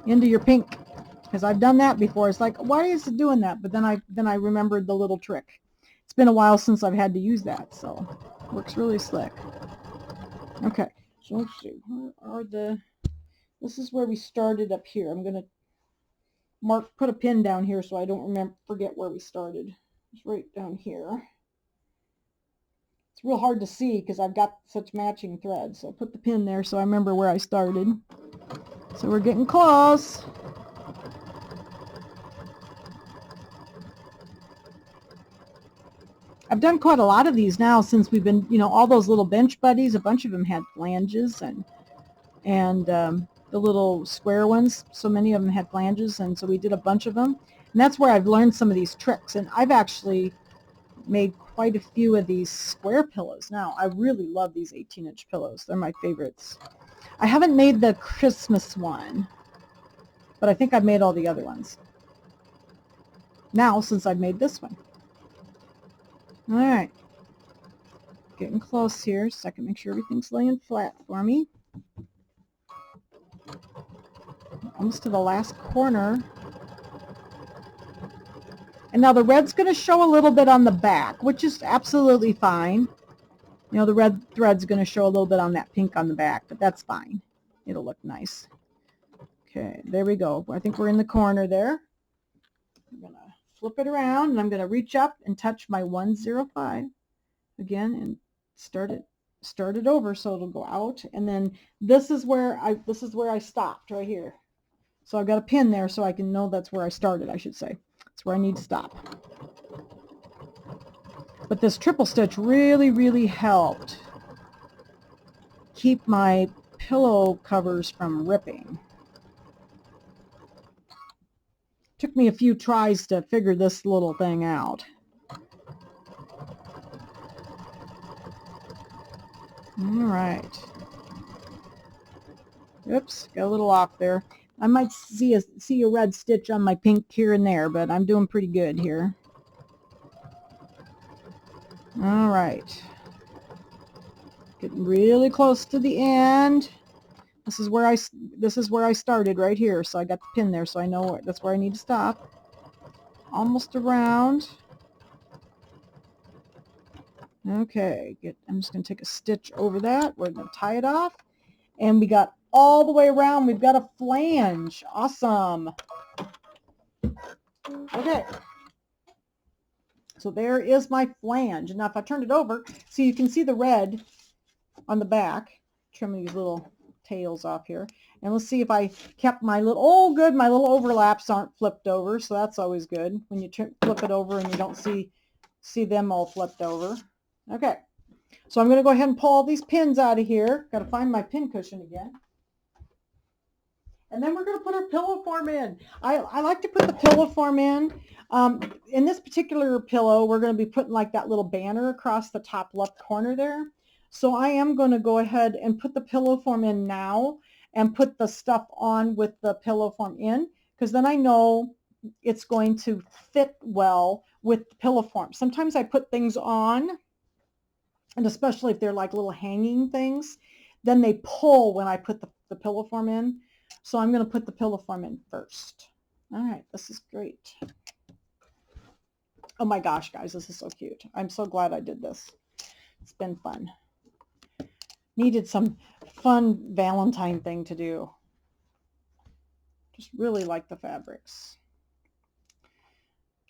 into your pink, because I've done that before. It's like, why is it doing that? But then I remembered the little trick. It's been a while since I've had to use that, so it works really slick. Okay, so let's see. Where are this is where we started up here. I'm going to put a pin down here so I don't forget where we started. It's right down here. It's real hard to see because I've got such matching threads. So I'll put the pin there so I remember where I started. So we're getting close. I've done quite a lot of these now since we've been, you know, all those little bench buddies, a bunch of them had flanges and the little square ones, so many of them had flanges, and so we did a bunch of them. And that's where I've learned some of these tricks, and I've actually made quite a few of these square pillows now. I really love these 18-inch pillows. They're my favorites. I haven't made the Christmas one, but I think I've made all the other ones now since I've made this one. All right, getting close here so I can make sure everything's laying flat for me. Almost to the last corner. And now the red's going to show a little bit on the back, which is absolutely fine. You know, the red thread's going to show a little bit on that pink on the back, but that's fine. It'll look nice. Okay, there we go. I think we're in the corner there. I'm going to flip it around, and I'm going to reach up and touch my 105 again and start it over so it'll go out. And then this is where I stopped right here. So I've got a pin there so I can know that's where I started, I should say. That's where I need to stop. But this triple stitch really, really helped keep my pillow covers from ripping. Took me a few tries to figure this little thing out. All right. Oops, got a little off there. I might see a red stitch on my pink here and there, but I'm doing pretty good here. All right. Getting really close to the end. This is where I started right here, so I got the pin there, so I know that's where I need to stop. Almost around. Okay, I'm just going to take a stitch over that. We're going to tie it off, and we got all the way around. We've got a flange. Awesome. Okay. So there is my flange. Now if I turn it over, so you can see the red on the back, trim these little tails off here. And let's see if I kept my little, oh good, my little overlaps aren't flipped over, so that's always good when you flip it over and you don't see them all flipped over. Okay, so I'm going to go ahead and pull all these pins out of here. Got to find my pin cushion again. And then we're going to put our pillow form in. I like to put the pillow form in. In this particular pillow, we're going to be putting like that little banner across the top left corner there. So I am going to go ahead and put the pillow form in now and put the stuff on with the pillow form in, because then I know it's going to fit well with the pillow form. Sometimes I put things on, and especially if they're like little hanging things, then they pull when I put the pillow form in. So I'm going to put the pillow form in first. All right, this is great. Oh my gosh, guys, this is so cute. I'm so glad I did this. It's been fun. Needed some fun Valentine thing to do. Just really like the fabrics.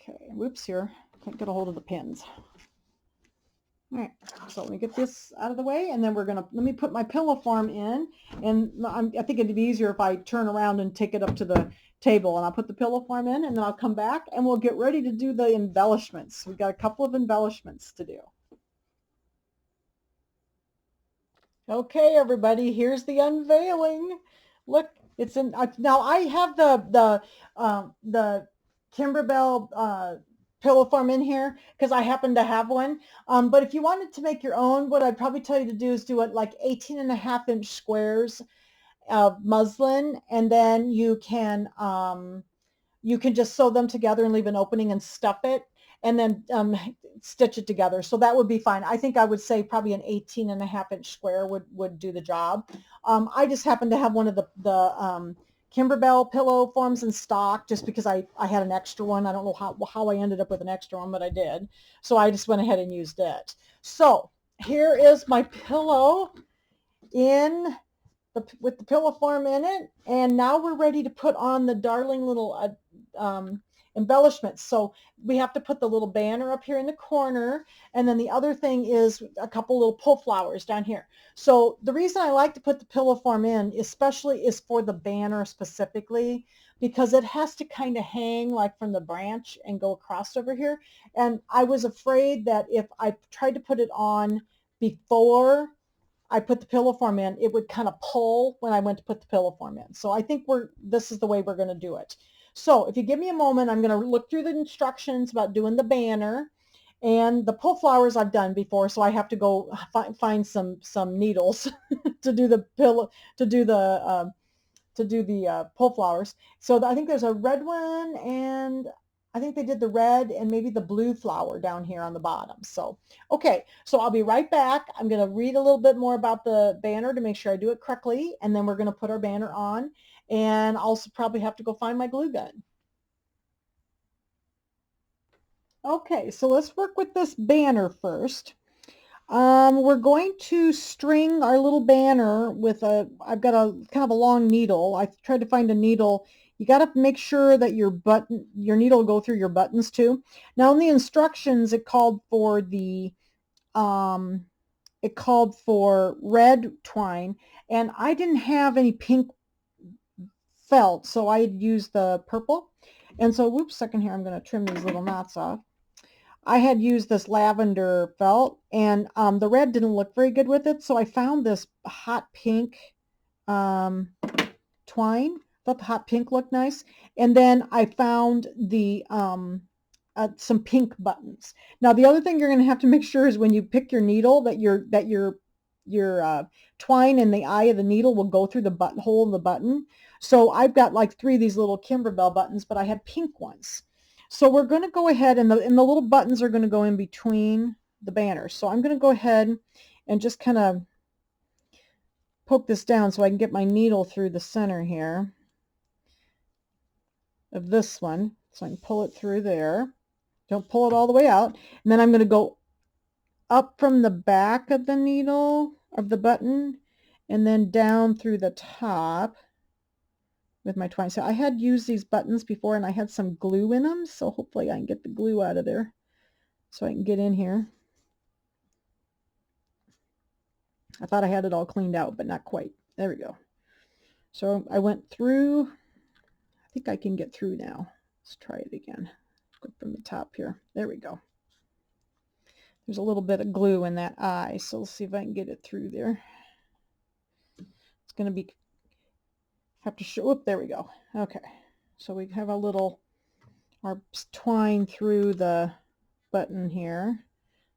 Okay, whoops here. Can't get a hold of the pins. All right, so let me get this out of the way, and then let me put my pillow form in, and I think it'd be easier if I turn around and take it up to the table, and I'll put the pillow form in, and then I'll come back, and we'll get ready to do the embellishments. We've got a couple of embellishments to do. Okay, everybody, here's the unveiling. Look, it's in, now I have the Kimberbell pillow form in here because I happen to have one. But if you wanted to make your own, what I'd probably tell you to do is do it like 18.5-inch squares of muslin, and then you can just sew them together and leave an opening and stuff it, and then stitch it together. So that would be fine. I think I would say probably an 18.5-inch square would do the job. I just happen to have one of the Kimberbell pillow forms in stock just because I had an extra one. I don't know how I ended up with an extra one, but I did. So I just went ahead and used it. So here is my pillow with the pillow form in it. And now we're ready to put on the darling little embellishments. So we have to put the little banner up here in the corner, and then the other thing is a couple little pull flowers down here. So the reason I like to put the pillow form in especially is for the banner specifically, because it has to kind of hang like from the branch and go across over here. And I was afraid that if I tried to put it on before I put the pillow form in, it would kind of pull when I went to put the pillow form in. So I think this is the way we're going to do it. So if you give me a moment, I'm going to look through the instructions about doing the banner, and the pull flowers I've done before, so I have to go find some needles to do the pillow, to do the pull flowers. So I think there's a red one, and I think they did the red and maybe the blue flower down here on the bottom. So, okay, so I'll be right back. I'm going to read a little bit more about the banner to make sure I do it correctly, and then we're going to put our banner on, and I'll also probably have to go find my glue gun. Okay, so let's work with this banner first. We're going to string our little banner with I've got a kind of a long needle. I tried to find a needle. You got to make sure that your needle will go through your buttons too. Now in the instructions, it called for red twine, and I didn't have any pink felt, so I had used the purple. And so, whoops, second here, I'm going to trim these little knots off. I had used this lavender felt, and the red didn't look very good with it, so I found this hot pink twine. Thought the hot pink looked nice, and then I found the some pink buttons. Now the other thing you're going to have to make sure is when you pick your needle that your twine in the eye of the needle will go through the button hole in the button. So I've got like 3 of these little Kimberbell buttons, but I had pink ones. So we're going to go ahead, and the little buttons are going to go in between the banners. So I'm going to go ahead and just kind of poke this down so I can get my needle through the center here of this one. So I can pull it through there. Don't pull it all the way out. And then I'm going to go up from the back of the needle of the button and then down through the top with my twine. So I had used these buttons before, and I had some glue in them, so hopefully I can get the glue out of there so I can get in here. I thought I had it all cleaned out, but not quite. There we go. So I went through. I think I can get through now. Let's try it again. Go from the top here. There we go. There's a little bit of glue in that eye, so let's see if I can get it through there. It's going to be, have to show, oh, there we go. Okay, so we have our twine through the button here,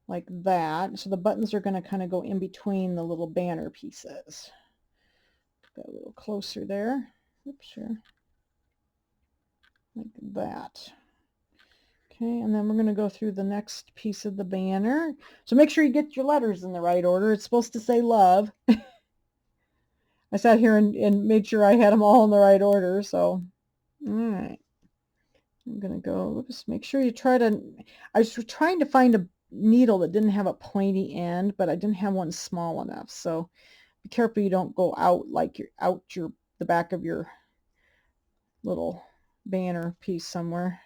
like that. So the buttons are going to kind of go in between the little banner pieces. Go a little closer there. Oops, here. Like that. Okay, and then we're going to go through the next piece of the banner. So make sure you get your letters in the right order. It's supposed to say love. I sat here and made sure I had them all in the right order. So, all right. I'm going to go, oops, make sure you try to, I was trying to find a needle that didn't have a pointy end, but I didn't have one small enough. So be careful you don't go out like you're the back of your little banner piece somewhere.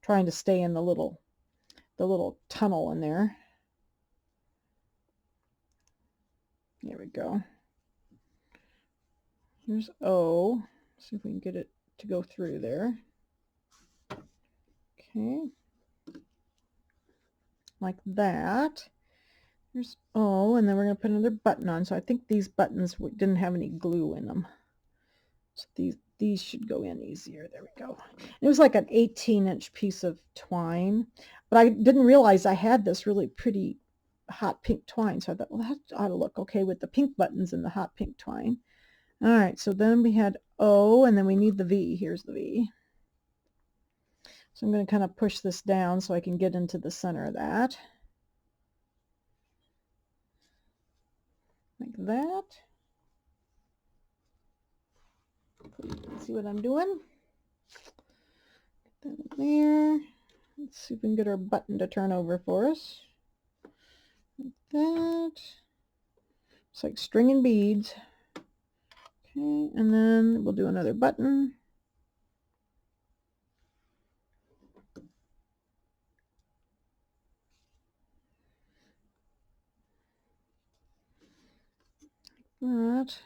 Trying to stay in the little tunnel in there. There we go. Here's O. See if we can get it to go through there. Okay. Like that. Here's O, and then we're going to put another button on. So I think these buttons didn't have any glue in them. So these should go in easier. There we go. It was like an 18-inch piece of twine, but I didn't realize I had this really pretty hot pink twine. So I thought, well, that ought to look okay with the pink buttons and the hot pink twine. All right, so then we had O, and then we need the V. Here's the V. So I'm going to kind of push this down so I can get into the center of that. Like that. See what I'm doing? Get that in there. Let's see if we can get our button to turn over for us. Like that. It's like stringing beads. Okay, and then we'll do another button. But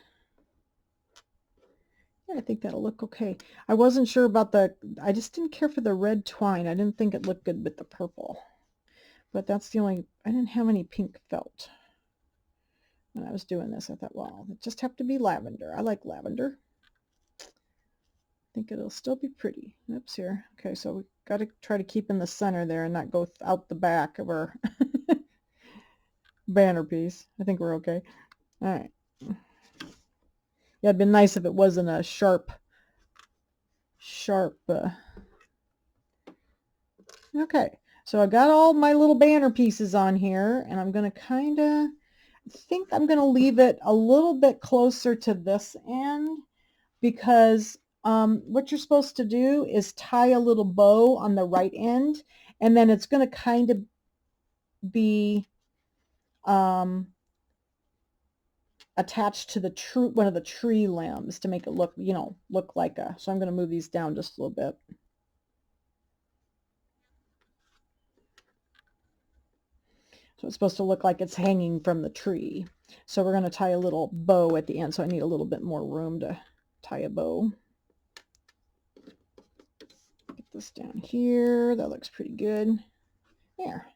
yeah, I think that'll look okay. I wasn't sure about I just didn't care for the red twine. I didn't think it looked good with the purple. But that's the only, I didn't have any pink felt when I was doing this. I thought, well, it just have to be lavender. I like lavender. I think it'll still be pretty. Oops, here. Okay, so we got to try to keep in the center there and not go out the back of our banner piece. I think we're okay. All right. Yeah, it'd been nice if it wasn't a sharp. Okay, so I got all my little banner pieces on here, and I'm going to I think I'm going to leave it a little bit closer to this end, because what you're supposed to do is tie a little bow on the right end, and then it's going to kind of be attached to one of the tree limbs to make it look, look like so I'm going to move these down just a little bit. So it's supposed to look like it's hanging from the tree. So we're going to tie a little bow at the end. So I need a little bit more room to tie a bow. Get this down here. That looks pretty good. There.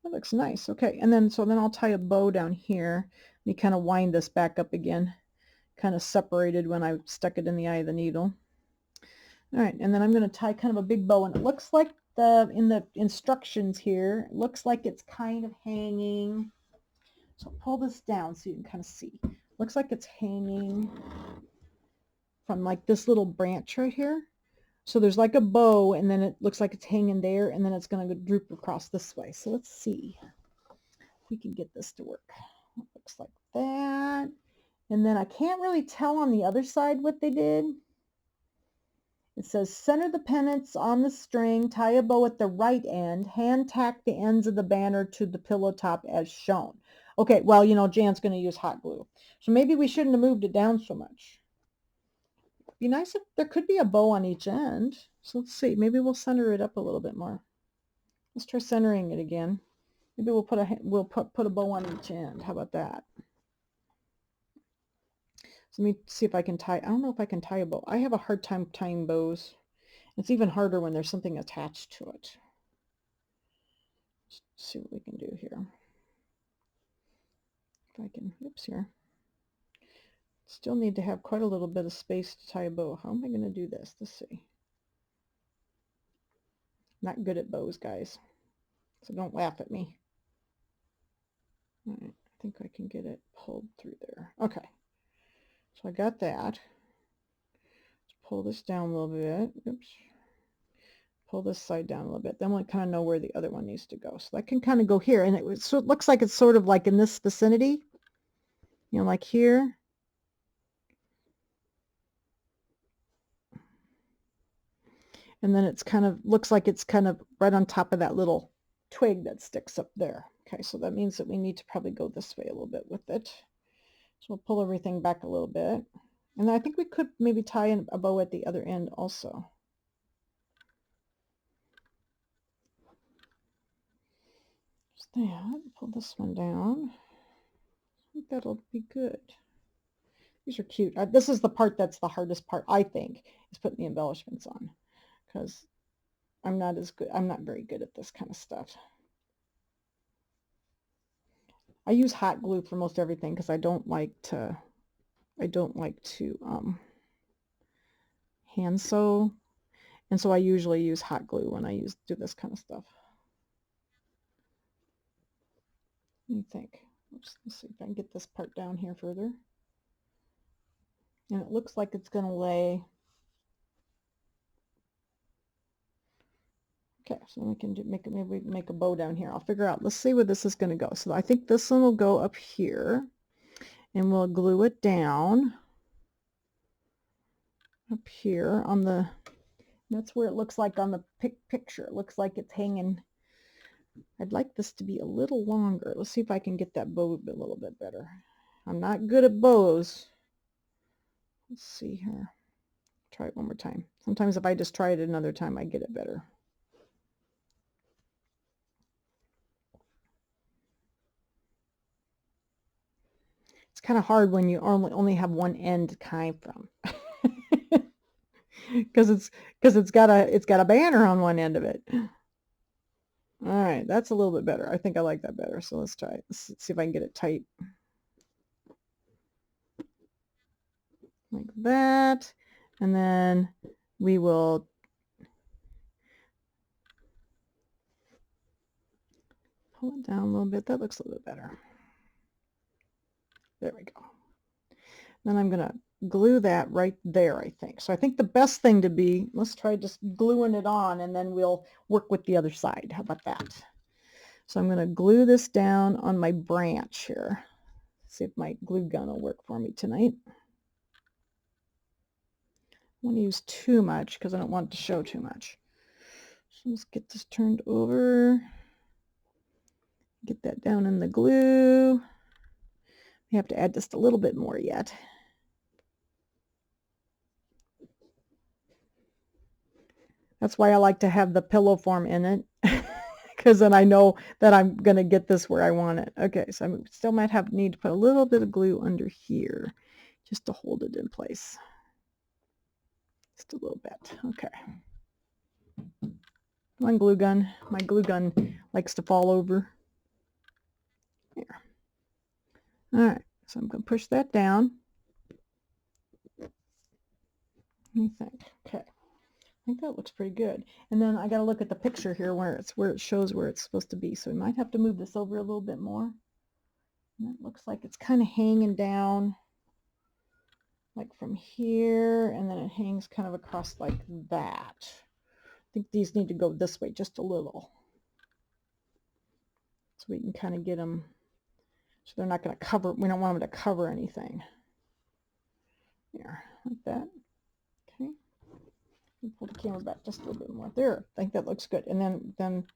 That looks nice. Okay. And then, so then I'll tie a bow down here. You kind of wind this back up again. Kind of separated when I stuck it in the eye of the needle. All right. And then I'm going to tie kind of a big bow, and it looks like in the instructions here, it looks like it's kind of hanging. So I'll pull this down so you can kind of see. Looks like it's hanging from like this little branch right here. So there's like a bow, and then it looks like it's hanging there, and then it's going to droop across this way. So let's see if we can get this to work. It looks like that. And then I can't really tell on the other side what they did. It says center the pennants on the string, tie a bow at the right end, hand tack the ends of the banner to the pillow top as shown. Okay, well, Jan's going to use hot glue. So maybe we shouldn't have moved it down so much. It'd be nice if there could be a bow on each end. So let's see, maybe we'll center it up a little bit more. Let's try centering it again. Maybe we'll put a bow on each end. How about that? So let me see if I can tie. I don't know if I can tie a bow. I have a hard time tying bows. It's even harder when there's something attached to it. Let's see what we can do here. If I can, oops, here. Still need to have quite a little bit of space to tie a bow. How am I going to do this? Let's see. Not good at bows, guys. So don't laugh at me. All right, I think I can get it pulled through there. Okay. So I got that. Let's pull this down a little bit. Oops. Pull this side down a little bit. Then we'll kind of know where the other one needs to go. So that can kind of go here. And so it looks like it's sort of like in this vicinity. Like here. And then it's kind of, looks like it's kind of right on top of that little twig that sticks up there. Okay, so that means that we need to probably go this way a little bit with it. So we'll pull everything back a little bit. And I think we could maybe tie in a bow at the other end also. Just that, pull this one down. I think that'll be good. These are cute. This is the part that's the hardest part, I think, is putting the embellishments on. Because I'm not very good at this kind of stuff. I use hot glue for most everything because I don't like to hand sew, and so I usually use hot glue when I do this kind of stuff. Let me think. Let's see if I can get this part down here further. And it looks like it's going to lay. Okay, so we can maybe we can make a bow down here. I'll figure out. Let's see where this is going to go. So I think this one will go up here, and we'll glue it down up here on the. That's where it looks like on the picture. It looks like it's hanging. I'd like this to be a little longer. Let's see if I can get that bow a little bit better. I'm not good at bows. Let's see here. Try it one more time. Sometimes if I just try it another time, I get it better. It's kind of hard when you only have one end to tie from. because it's got a banner on one end of it. All right, that's a little bit better. I think I like that better. So let's try it. Let's see if I can get it tight. Like that. And then we will pull it down a little bit. That looks a little bit better. There we go. Then I'm going to glue that right there, I think. So I think the best thing to be, let's try just gluing it on, and then we'll work with the other side. How about that? So I'm going to glue this down on my branch here. See if my glue gun will work for me tonight. I don't want to use too much because I don't want it to show too much. So let's get this turned over. Get that down in the glue. We have to add just a little bit more yet. That's why I like to have the pillow form in it, because then I know that I'm going to get this where I want it. Okay, so I still might need to put a little bit of glue under here just to hold it in place. Just a little bit. Okay. Come on, glue gun. My glue gun likes to fall over. Here. All right, so I'm going to push that down. What do you think? Okay. I think that looks pretty good. And then I got to look at the picture here where it shows where it's supposed to be. So we might have to move this over a little bit more. And it looks like it's kind of hanging down like from here, and then it hangs kind of across like that. I think these need to go this way just a little, so we can kind of get them so they're not going to cover. We don't want them to cover anything. There, like that. Okay. Pull the camera back just a little bit more. There, I think that looks good. And then I'm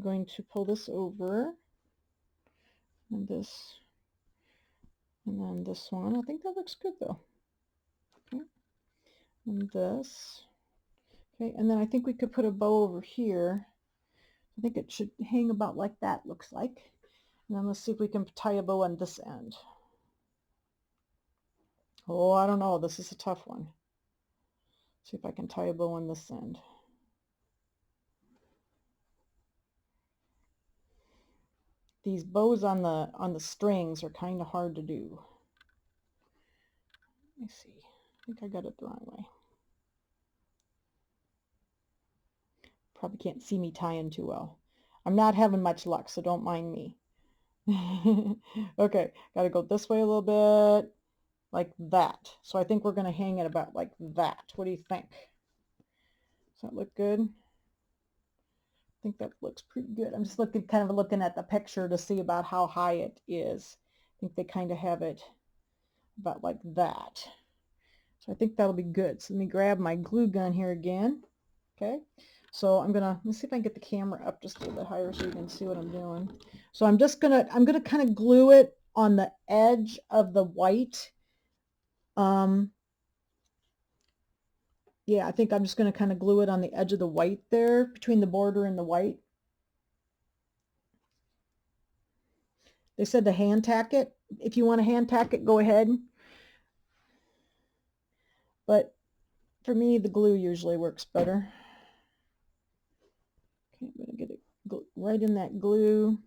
going to pull this over, and this, and then this one. I think that looks good though. Okay. And this. Okay, and then I think we could put a bow over here. I think it should hang about like that, looks like. And then let's see if we can tie a bow on this end. Oh, I don't know. This is a tough one. See if I can tie a bow on this end. These bows on the strings are kind of hard to do. Let me see. I think I got it the wrong way. Probably can't see me tying too well. I'm not having much luck, so don't mind me. Okay, got to go this way a little bit, like that. So I think we're going to hang it about like that. What do you think? Does that look good? I think that looks pretty good. I'm just kind of looking at the picture to see about how high it is. I think they kind of have it about like that. So I think that'll be good. So let me grab my glue gun here again. Okay. So let's see if I can get the camera up just a little bit higher so you can see what I'm doing. So I'm gonna kind of glue it on the edge of the white. Yeah, I think I'm just gonna kind of glue it on the edge of the white there, between the border and the white. They said to hand tack it. If you want to hand tack it, go ahead. But for me, the glue usually works better. Okay, I'm gonna get it right in that glue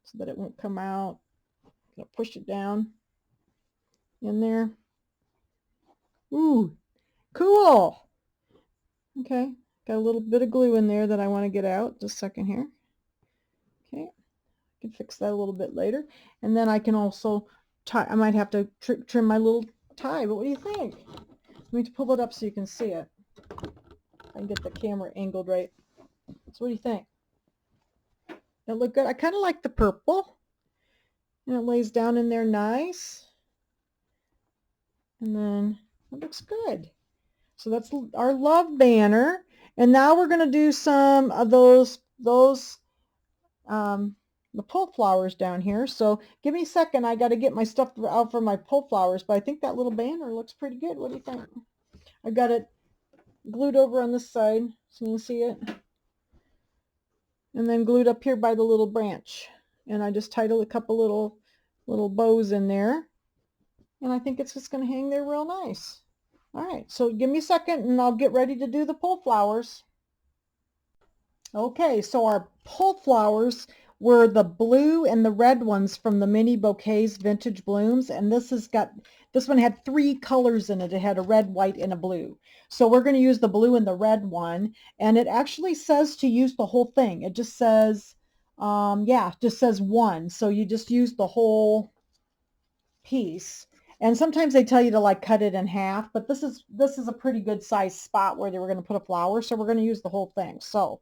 so that it won't come out. I'm gonna push it down in there. Ooh, cool. Okay, got a little bit of glue in there that I want to get out. Just a second here. Okay, I can fix that a little bit later. And then I can also tie. I might have to trim my little tie, but what do you think? Let me pull it up so you can see it. I can get the camera angled right. So what do you think? That look good? I kind of like the purple. And it lays down in there nice. And then it looks good. So that's our love banner. And now we're going to do some of the pull flowers down here. So give me a second. I got to get my stuff out for my pull flowers, but I think that little banner looks pretty good. What do you think? I got it glued over on this side so you can see it. And then glued up here by the little branch. And I just tied a couple little bows in there. And I think it's just going to hang there real nice. All right, so give me a second and I'll get ready to do the pull flowers. Okay, so our pull flowers were the blue and the red ones from the Mini Bouquets Vintage Blooms, and this one had 3 colors in it. It had a red, white, and a blue. So we're going to use the blue and the red one, and it actually says to use the whole thing. It just says, just says 1. So you just use the whole piece. And sometimes they tell you to like cut it in half, but this is a pretty good size spot where they were going to put a flower, so we're going to use the whole thing. So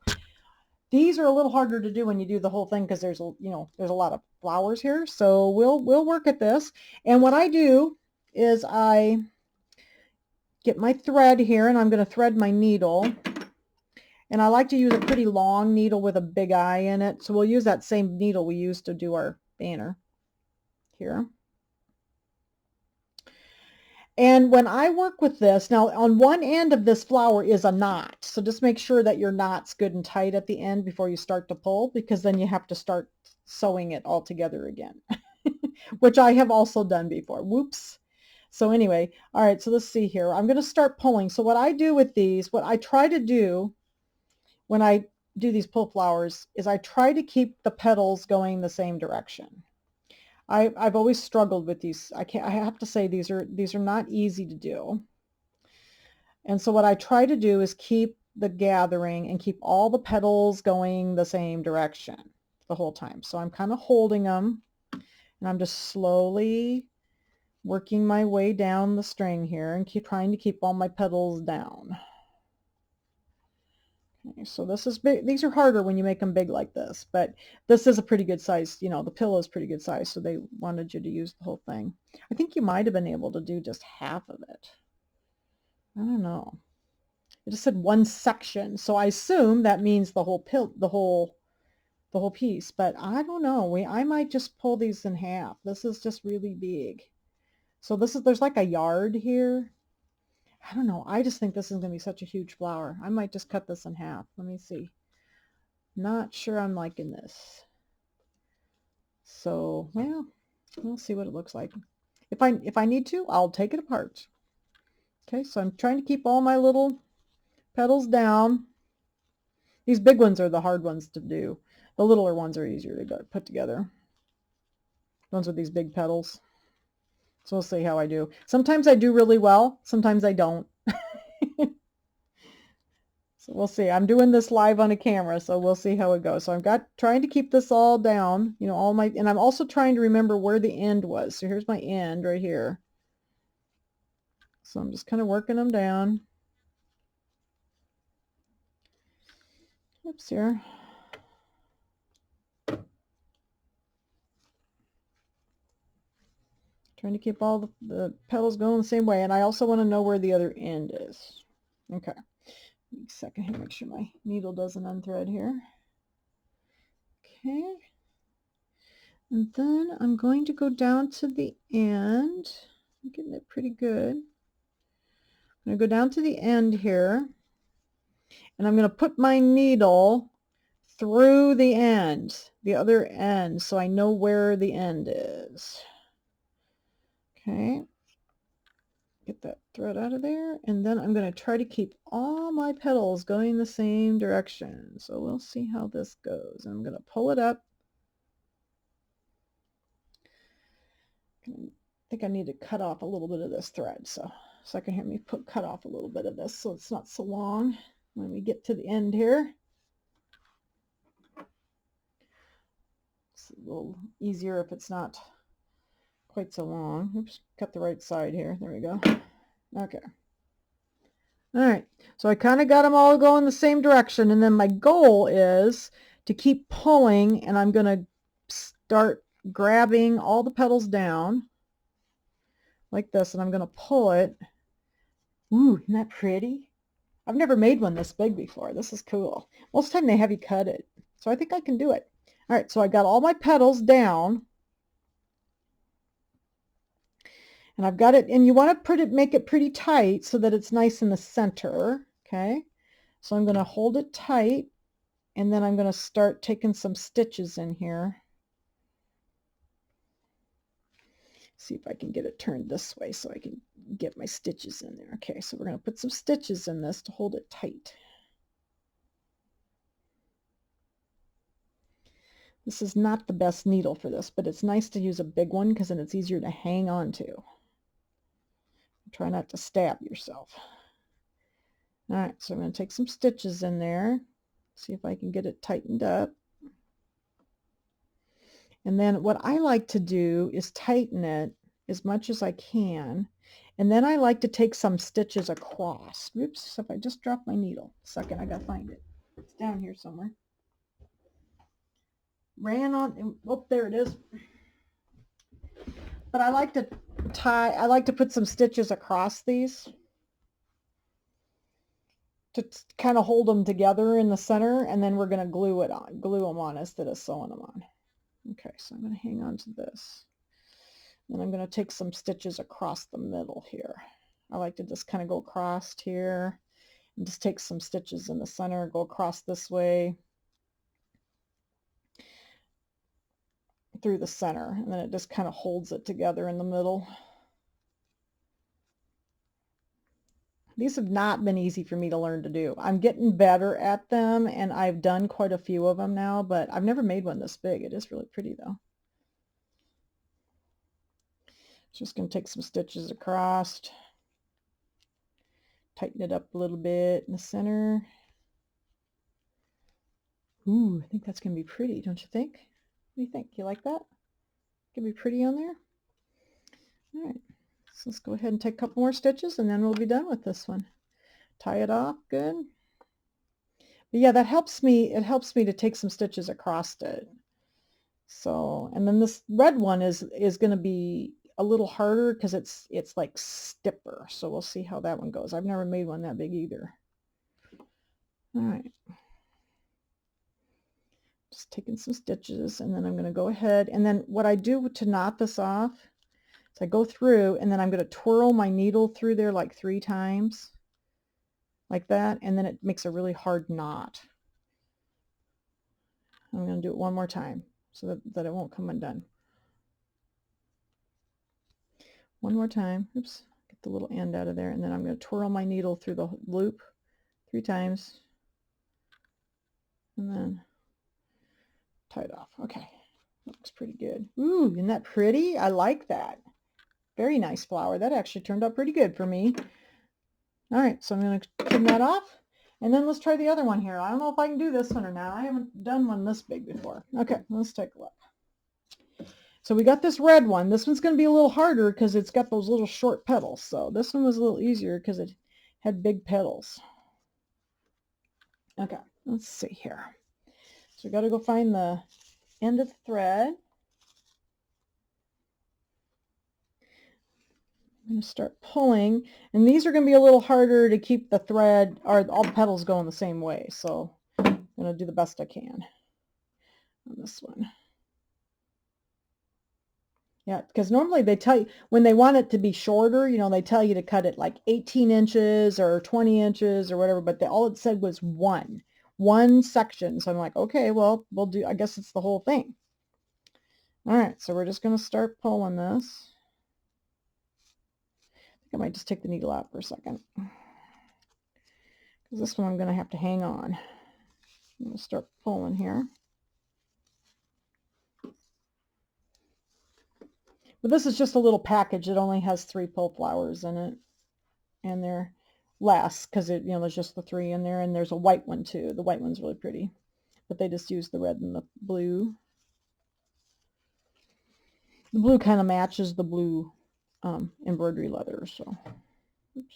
these are a little harder to do when you do the whole thing because there's a lot of flowers here. So we'll work at this. And what I do is I get my thread here and I'm going to thread my needle. And I like to use a pretty long needle with a big eye in it. So we'll use that same needle we used to do our banner here. And when I work with this, now on one end of this flower is a knot. So just make sure that your knot's good and tight at the end before you start to pull, because then you have to start sewing it all together again, which I have also done before. Whoops. So anyway, all right, so let's see here. I'm going to start pulling. So what I do with these, what I try to do when I do these pull flowers is I try to keep the petals going the same direction. I've always struggled with these. I have to say these are not easy to do. And so what I try to do is keep the gathering and keep all the petals going the same direction the whole time. So I'm kind of holding them and I'm just slowly working my way down the string here and trying to keep all my petals down. Okay, so this is big. These are harder when you make them big like this, but this is a pretty good size. You know, the pillow is pretty good size, so they wanted you to use the whole thing. I think you might have been able to do just half of it. I don't know. It just said one section, so I assume that means the whole the whole piece. But I don't know. I might just pull these in half. This is just really big. So there's like a yard here. I don't know. I just think this is going to be such a huge flower. I might just cut this in half. Let me see. Not sure I'm liking this. So, well, we'll see what it looks like. If I need to, I'll take it apart. Okay, so I'm trying to keep all my little petals down. These big ones are the hard ones to do. The littler ones are easier to put together. Ones with these big petals. So we'll see how I do. Sometimes I do really well. Sometimes I don't. So we'll see. I'm doing this live on a camera, so we'll see how it goes. So I'm trying to keep this all down, you know, and I'm also trying to remember where the end was. So here's my end right here. So I'm just kind of working them down. Oops, here. Trying to keep all the petals going the same way. And I also want to know where the other end is. Okay. Give me a second here, make sure my needle doesn't unthread here. Okay. And then I'm going to go down to the end. I'm getting it pretty good. I'm going to go down to the end here. And I'm going to put my needle through the end, the other end, so I know where the end is. Okay. Get that thread out of there. And then I'm going to try to keep all my petals going the same direction. So we'll see how this goes. I'm going to pull it up. I think I need to cut off a little bit of this thread. So I can hear me cut off a little bit of this so it's not so long when we get to the end here. It's a little easier if it's not quite so long. Oops, cut the right side here. There we go. Okay. All right. So I kind of got them all going the same direction. And then my goal is to keep pulling, and I'm going to start grabbing all the petals down like this, and I'm going to pull it. Ooh, isn't that pretty? I've never made one this big before. This is cool. Most of the time they have you cut it. So I think I can do it. All right, so I got all my petals down. And I've got it, and you want to make it pretty tight so that it's nice in the center. Okay, so I'm going to hold it tight, and then I'm going to start taking some stitches in here. See if I can get it turned this way so I can get my stitches in there. Okay, so we're going to put some stitches in this to hold it tight. This is not the best needle for this, but it's nice to use a big one because then it's easier to hang on to. Try not to stab yourself. All right, so I'm going to take some stitches in there, see if I can get it tightened up. And then what I like to do is tighten it as much as I can. And then I like to take some stitches across. Oops, if I just dropped my needle. Second, I gotta find it. It's down here somewhere. Ran on, oh, there it is. But I like to put some stitches across these to kind of hold them together in the center, and then we're going to glue them on instead of sewing them on. Okay, so I'm going to hang on to this. Then I'm going to take some stitches across the middle here. I like to just kind of go across here and just take some stitches in the center, go across this way through the center, and then it just kind of holds it together in the middle. These have not been easy for me to learn to do. I'm getting better at them, and I've done quite a few of them now, but I've never made one this big. It is really pretty though. Just going to take some stitches across, tighten it up a little bit in the center. Ooh, I think that's going to be pretty, don't you think? What do you think? You like that? Can be pretty on there? All right, so let's go ahead and take a couple more stitches, and then we'll be done with this one. Tie it off good. But yeah, that helps me. It helps me to take some stitches across it. So, and then this red one is going to be a little harder because it's like stiffer. So we'll see how that one goes. I've never made one that big either. All right. Just taking some stitches, and then I'm going to go ahead, and then what I do to knot this off is I go through, and then I'm going to twirl my needle through there like 3 times like that, and then it makes a really hard knot. I'm going to do it one more time so that it won't come undone. One more time. Oops, get the little end out of there, and then I'm going to twirl my needle through the loop 3 times, and then tie it off. Okay, that looks pretty good. Ooh, isn't that pretty? I like that. Very nice flower. That actually turned out pretty good for me. All right, so I'm going to trim that off, and then let's try the other one here. I don't know if I can do this one or not. I haven't done one this big before. Okay, let's take a look. So we got this red one. This one's going to be a little harder because it's got those little short petals. So this one was a little easier because it had big petals. Okay, let's see here. So we got to go find the end of the thread. I'm going to start pulling, and these are going to be a little harder to keep the thread or all the petals going the same way. So I'm going to do the best I can on this one. Yeah, because normally they tell you when they want it to be shorter, you know, they tell you to cut it like 18 inches or 20 inches or whatever, but all it said was one section. So I'm like, okay, well, we'll do, I guess it's the whole thing. All right, so we're just going to start pulling this. I think I might just take the needle out for a second, because this one I'm going to have to hang on. I'm going to start pulling here. But this is just a little package. It only has 3 pull flowers in it, and they're less because it, you know, there's just the 3 in there, and there's a white one too. The white one's really pretty, but they just use the red and the blue. The blue kind of matches the blue embroidery leather. So, oops,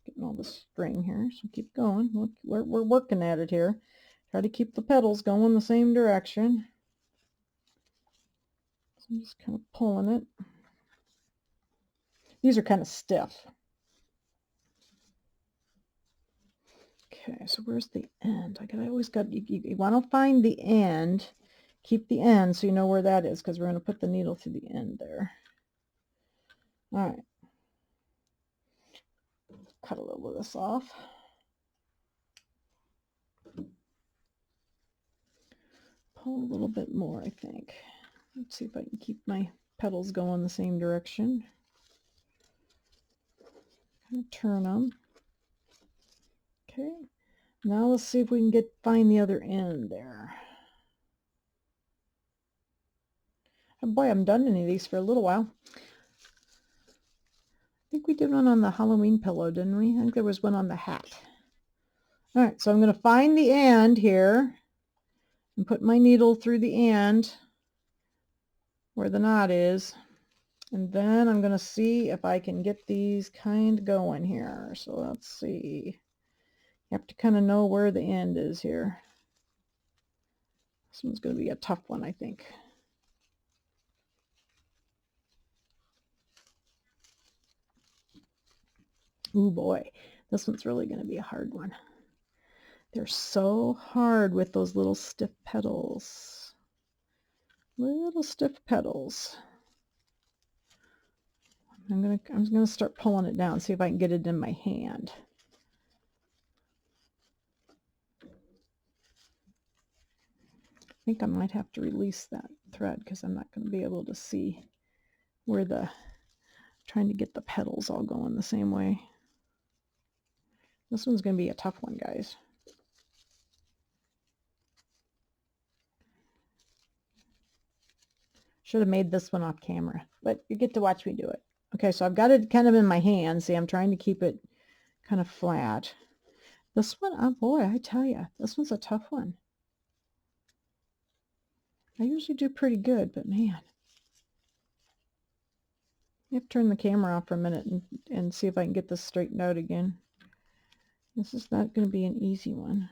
getting all the string here. So keep going. Look, we're working at it here. Try to keep the petals going the same direction. So I'm just kind of pulling it. These are kind of stiff. Okay, so where's the end? I always got, you want to find the end, keep the end so you know where that is, because we're going to put the needle through the end there. All right. Cut a little of this off. Pull a little bit more, I think. Let's see if I can keep my petals go in the same direction. Turn them. Okay, now let's see if we can find the other end there. Oh boy, I haven't done any of these for a little while. I think we did one on the Halloween pillow, didn't we? I think there was one on the hat. All right, so I'm going to find the end here and put my needle through the end where the knot is. And then I'm going to see if I can get these kind of going here. So let's see. You have to kind of know where the end is here. This one's going to be a tough one, I think. Ooh boy, this one's really going to be a hard one. They're so hard with those little stiff petals. Little stiff petals. I'm gonna start pulling it down, see if I can get it in my hand. I think I might have to release that thread because I'm not going to be able to see where trying to get the petals all going the same way. This one's going to be a tough one, guys. Should have made this one off camera, but you get to watch me do it. Okay, so I've got it kind of in my hand. See, I'm trying to keep it kind of flat. This one, oh boy, I tell you, this one's a tough one. I usually do pretty good, but man. I have to turn the camera off for a minute and see if I can get this straightened out again. This is not going to be an easy one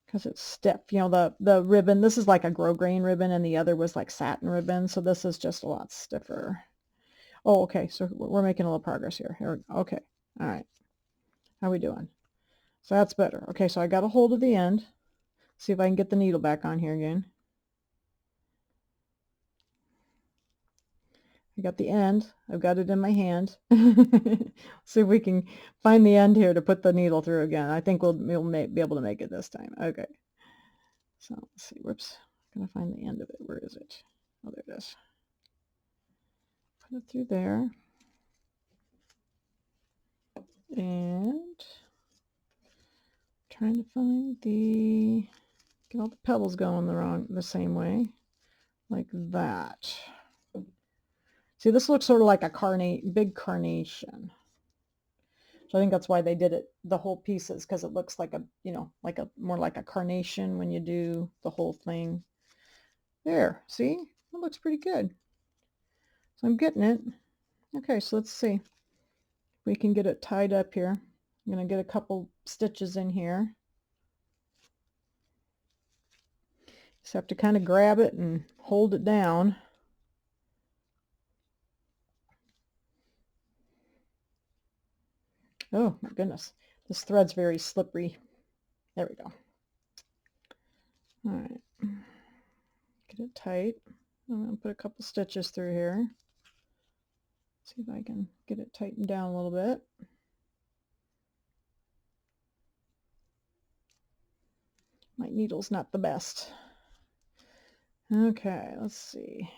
because it's stiff. You know, the ribbon, this is like a grosgrain ribbon and the other was like satin ribbon, so this is just a lot stiffer. Oh, okay, so we're making a little progress here. Okay, all right. How are we doing? So that's better. Okay, so I got a hold of the end. See if I can get the needle back on here again. I got the end. I've got it in my hand. See if we can find the end here to put the needle through again. I think we'll be able to make it this time. Okay. So let's see. Whoops. I'm going to find the end of it. Where is it? Oh, there it is. Put it through there. And trying to find get all the petals going the same way. Like that. See, this looks sort of like a big carnation. So I think that's why they did it, the whole pieces, because it looks like more like a carnation when you do the whole thing. There, see? It looks pretty good. So I'm getting it. Okay, so let's see. We can get it tied up here. I'm going to get a couple stitches in here. Just have to kind of grab it and hold it down. Oh my goodness, this thread's very slippery. There we go. All right, get it tight. I'm going to put a couple stitches through here. See if I can get it tightened down a little bit. My needle's not the best. Okay, let's see.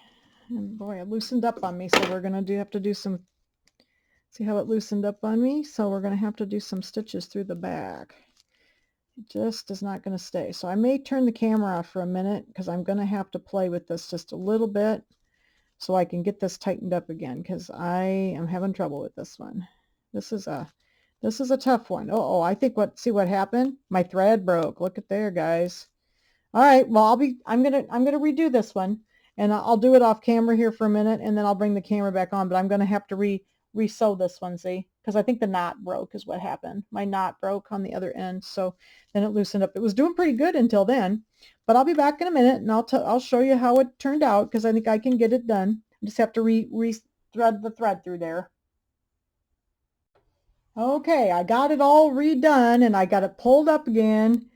And boy, it loosened up on me, so we're going to have to do some, see how it loosened up on me? So we're going to have to do some stitches through the back. It just is not going to stay. So I may turn the camera off for a minute because I'm going to have to play with this just a little bit so I can get this tightened up again, because I am having trouble with this one. This is a tough one. Oh, I think see what happened? My thread broke. Look at there, guys. All right, well, I'm gonna redo this one, and I'll do it off camera here for a minute, and then I'll bring the camera back on, but I'm gonna have to re-sew this one, see, because I think the knot broke is what happened. My knot broke on the other end, so then it loosened up. It was doing pretty good until then, but I'll be back in a minute, and I'll show you how it turned out, because I think I can get it done. I just have to re-thread the thread through there. Okay, I got it all redone, and I got it pulled up again,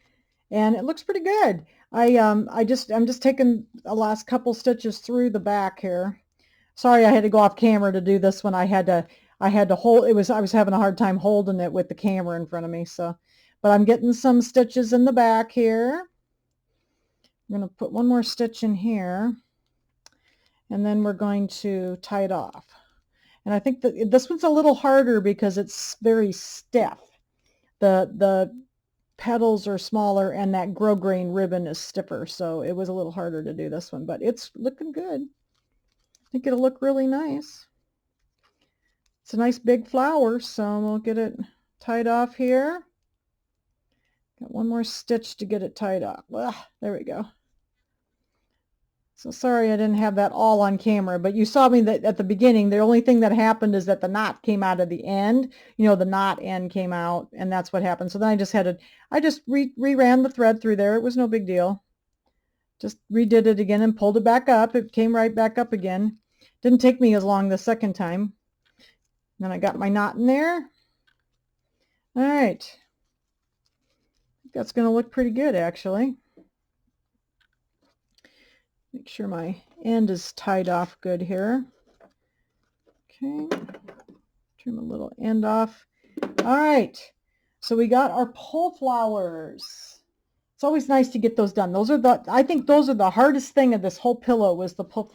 and it looks pretty good. I'm just taking the last couple stitches through the back here. Sorry, I had to go off camera to do this one. I had to hold, I was having a hard time holding it with the camera in front of me. So, but I'm getting some stitches in the back here. I'm going to put one more stitch in here. and then we're going to tie it off. And I think that this one's a little harder because it's very stiff. The petals are smaller and that grosgrain ribbon is stiffer, so it was a little harder to do this one, but it's looking good. I think it'll look really nice. It's a nice big flower, so we'll get it tied off here. Got one more stitch to get it tied up. Ugh, there we go. So sorry I didn't have that all on camera, but you saw me that at the beginning, the only thing that happened is that the knot came out of the end. You know, the knot end came out, and that's what happened. So then I just had to, I just reran the thread through there. It was no big deal. Just redid it again and pulled it back up. It came right back up again. Didn't take me as long the second time. Then I got my knot in there. All right. That's going to look pretty good, actually. Make sure my end is tied off good here. Okay. Trim a little end off. All right. So we got our pole flowers. It's always nice to get those done. Those are the, I think those are the hardest thing of this whole pillow was the pole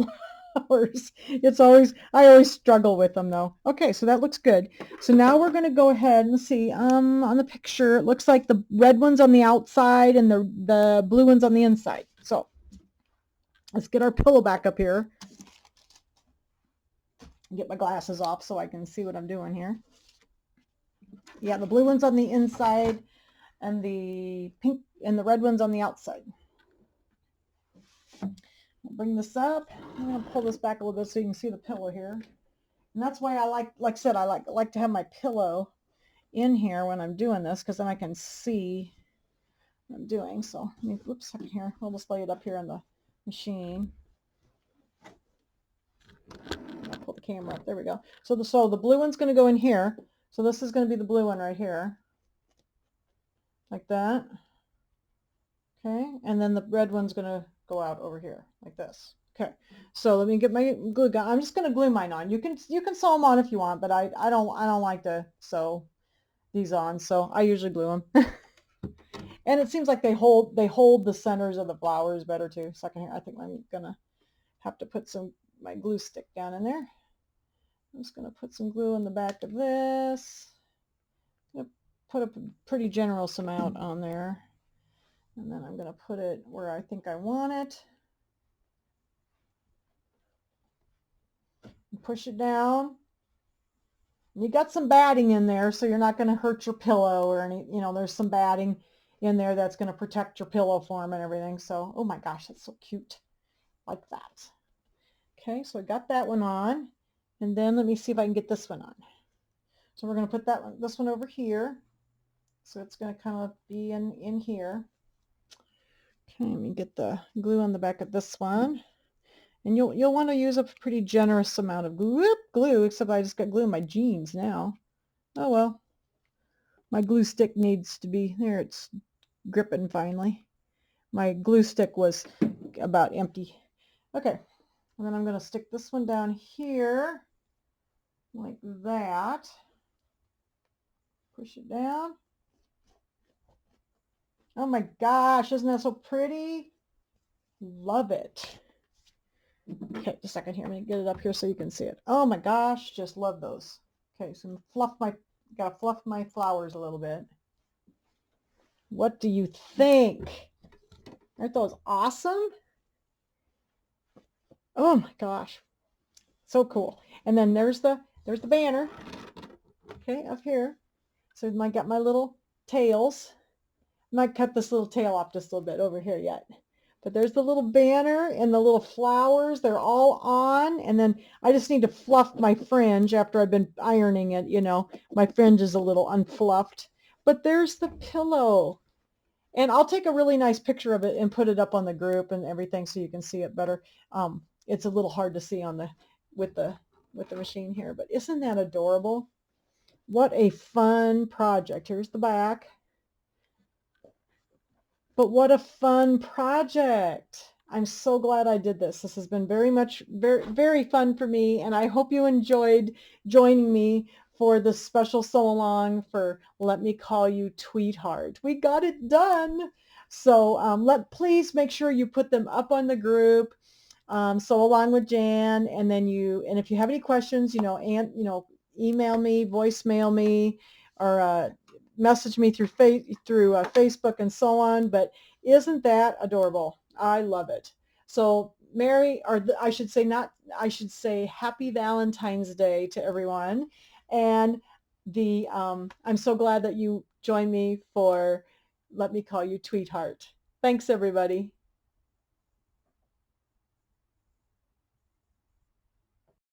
flowers. It's always, I always struggle with them though. Okay, so that looks good. So now we're going to go ahead and see, on the picture, it looks like the red one's on the outside and the blue one's on the inside. So let's get our pillow back up here. Get my glasses off so I can see what I'm doing here. Yeah, the blue one's on the inside and the pink and the red one's on the outside. I'll bring this up. I'm going to pull this back a little bit so you can see the pillow here. And that's why I like I said, I like to have my pillow in here when I'm doing this, because then I can see what I'm doing. So let me, whoops, up here. I'll just lay it up here on the machine. I'll pull the camera up. There we go. So the blue one's going to go in here. So this is going to be the blue one right here. Like that. Okay. And then the red one's going to go out over here like this. Okay. So let me get my glue gun. I'm just going to glue mine on. You can sew them on if you want, but I don't like to sew these on. So I usually glue them. And it seems like they hold the centers of the flowers better too. Second here, I think I'm going to have to put my glue stick down in there. I'm just going to put some glue in the back of this. I'm going to put a pretty generous amount on there. And then I'm going to put it where I think I want it. And push it down. You got some batting in there, so you're not going to hurt your pillow or any, you know, there's some batting in there that's going to protect your pillow form and everything. So, oh my gosh, that's so cute. Like that. Okay, so I got that one on. And then let me see if I can get this one on. So we're going to put this one over here. So it's going to kind of be in here. Okay, let me get the glue on the back of this one. And you'll want to use a pretty generous amount of glue, except I just got glue in my jeans now. Oh well. My glue stick needs to be, there it's gripping finally. My glue stick was about empty. Okay, and then I'm going to stick this one down here like that. Push it down. Oh my gosh, isn't that so pretty? Love it. Okay, just a second here. I'm going to get it up here so you can see it. Oh my gosh, just love those. Okay, so gotta fluff my flowers a little bit. What do you think? Aren't those awesome? Oh my gosh, so cool. And then there's the banner. Okay, up here. So I got my little tails. I might cut this little tail off just a little bit over here yet. But there's the little banner and the little flowers. They're all on. And then I just need to fluff my fringe after I've been ironing it. You know, my fringe is a little unfluffed. But there's the pillow. And I'll take a really nice picture of it and put it up on the group and everything so you can see it better. It's a little hard to see on with the machine here. But isn't that adorable? What a fun project. Here's the back. But what a fun project. I'm so glad I did this. This has been very, very fun for me. And I hope you enjoyed joining me for this special sew along for Let Me Call You Tweetheart. We got it done. So please make sure you put them up on the group. So along with Jan, and then and if you have any questions, email me, voicemail me, or message me through Facebook and so on. But isn't that adorable? I love it. So I should say not, I should say Happy Valentine's Day to everyone. And I'm so glad that you joined me for Let Me Call You Tweetheart. Thanks, everybody.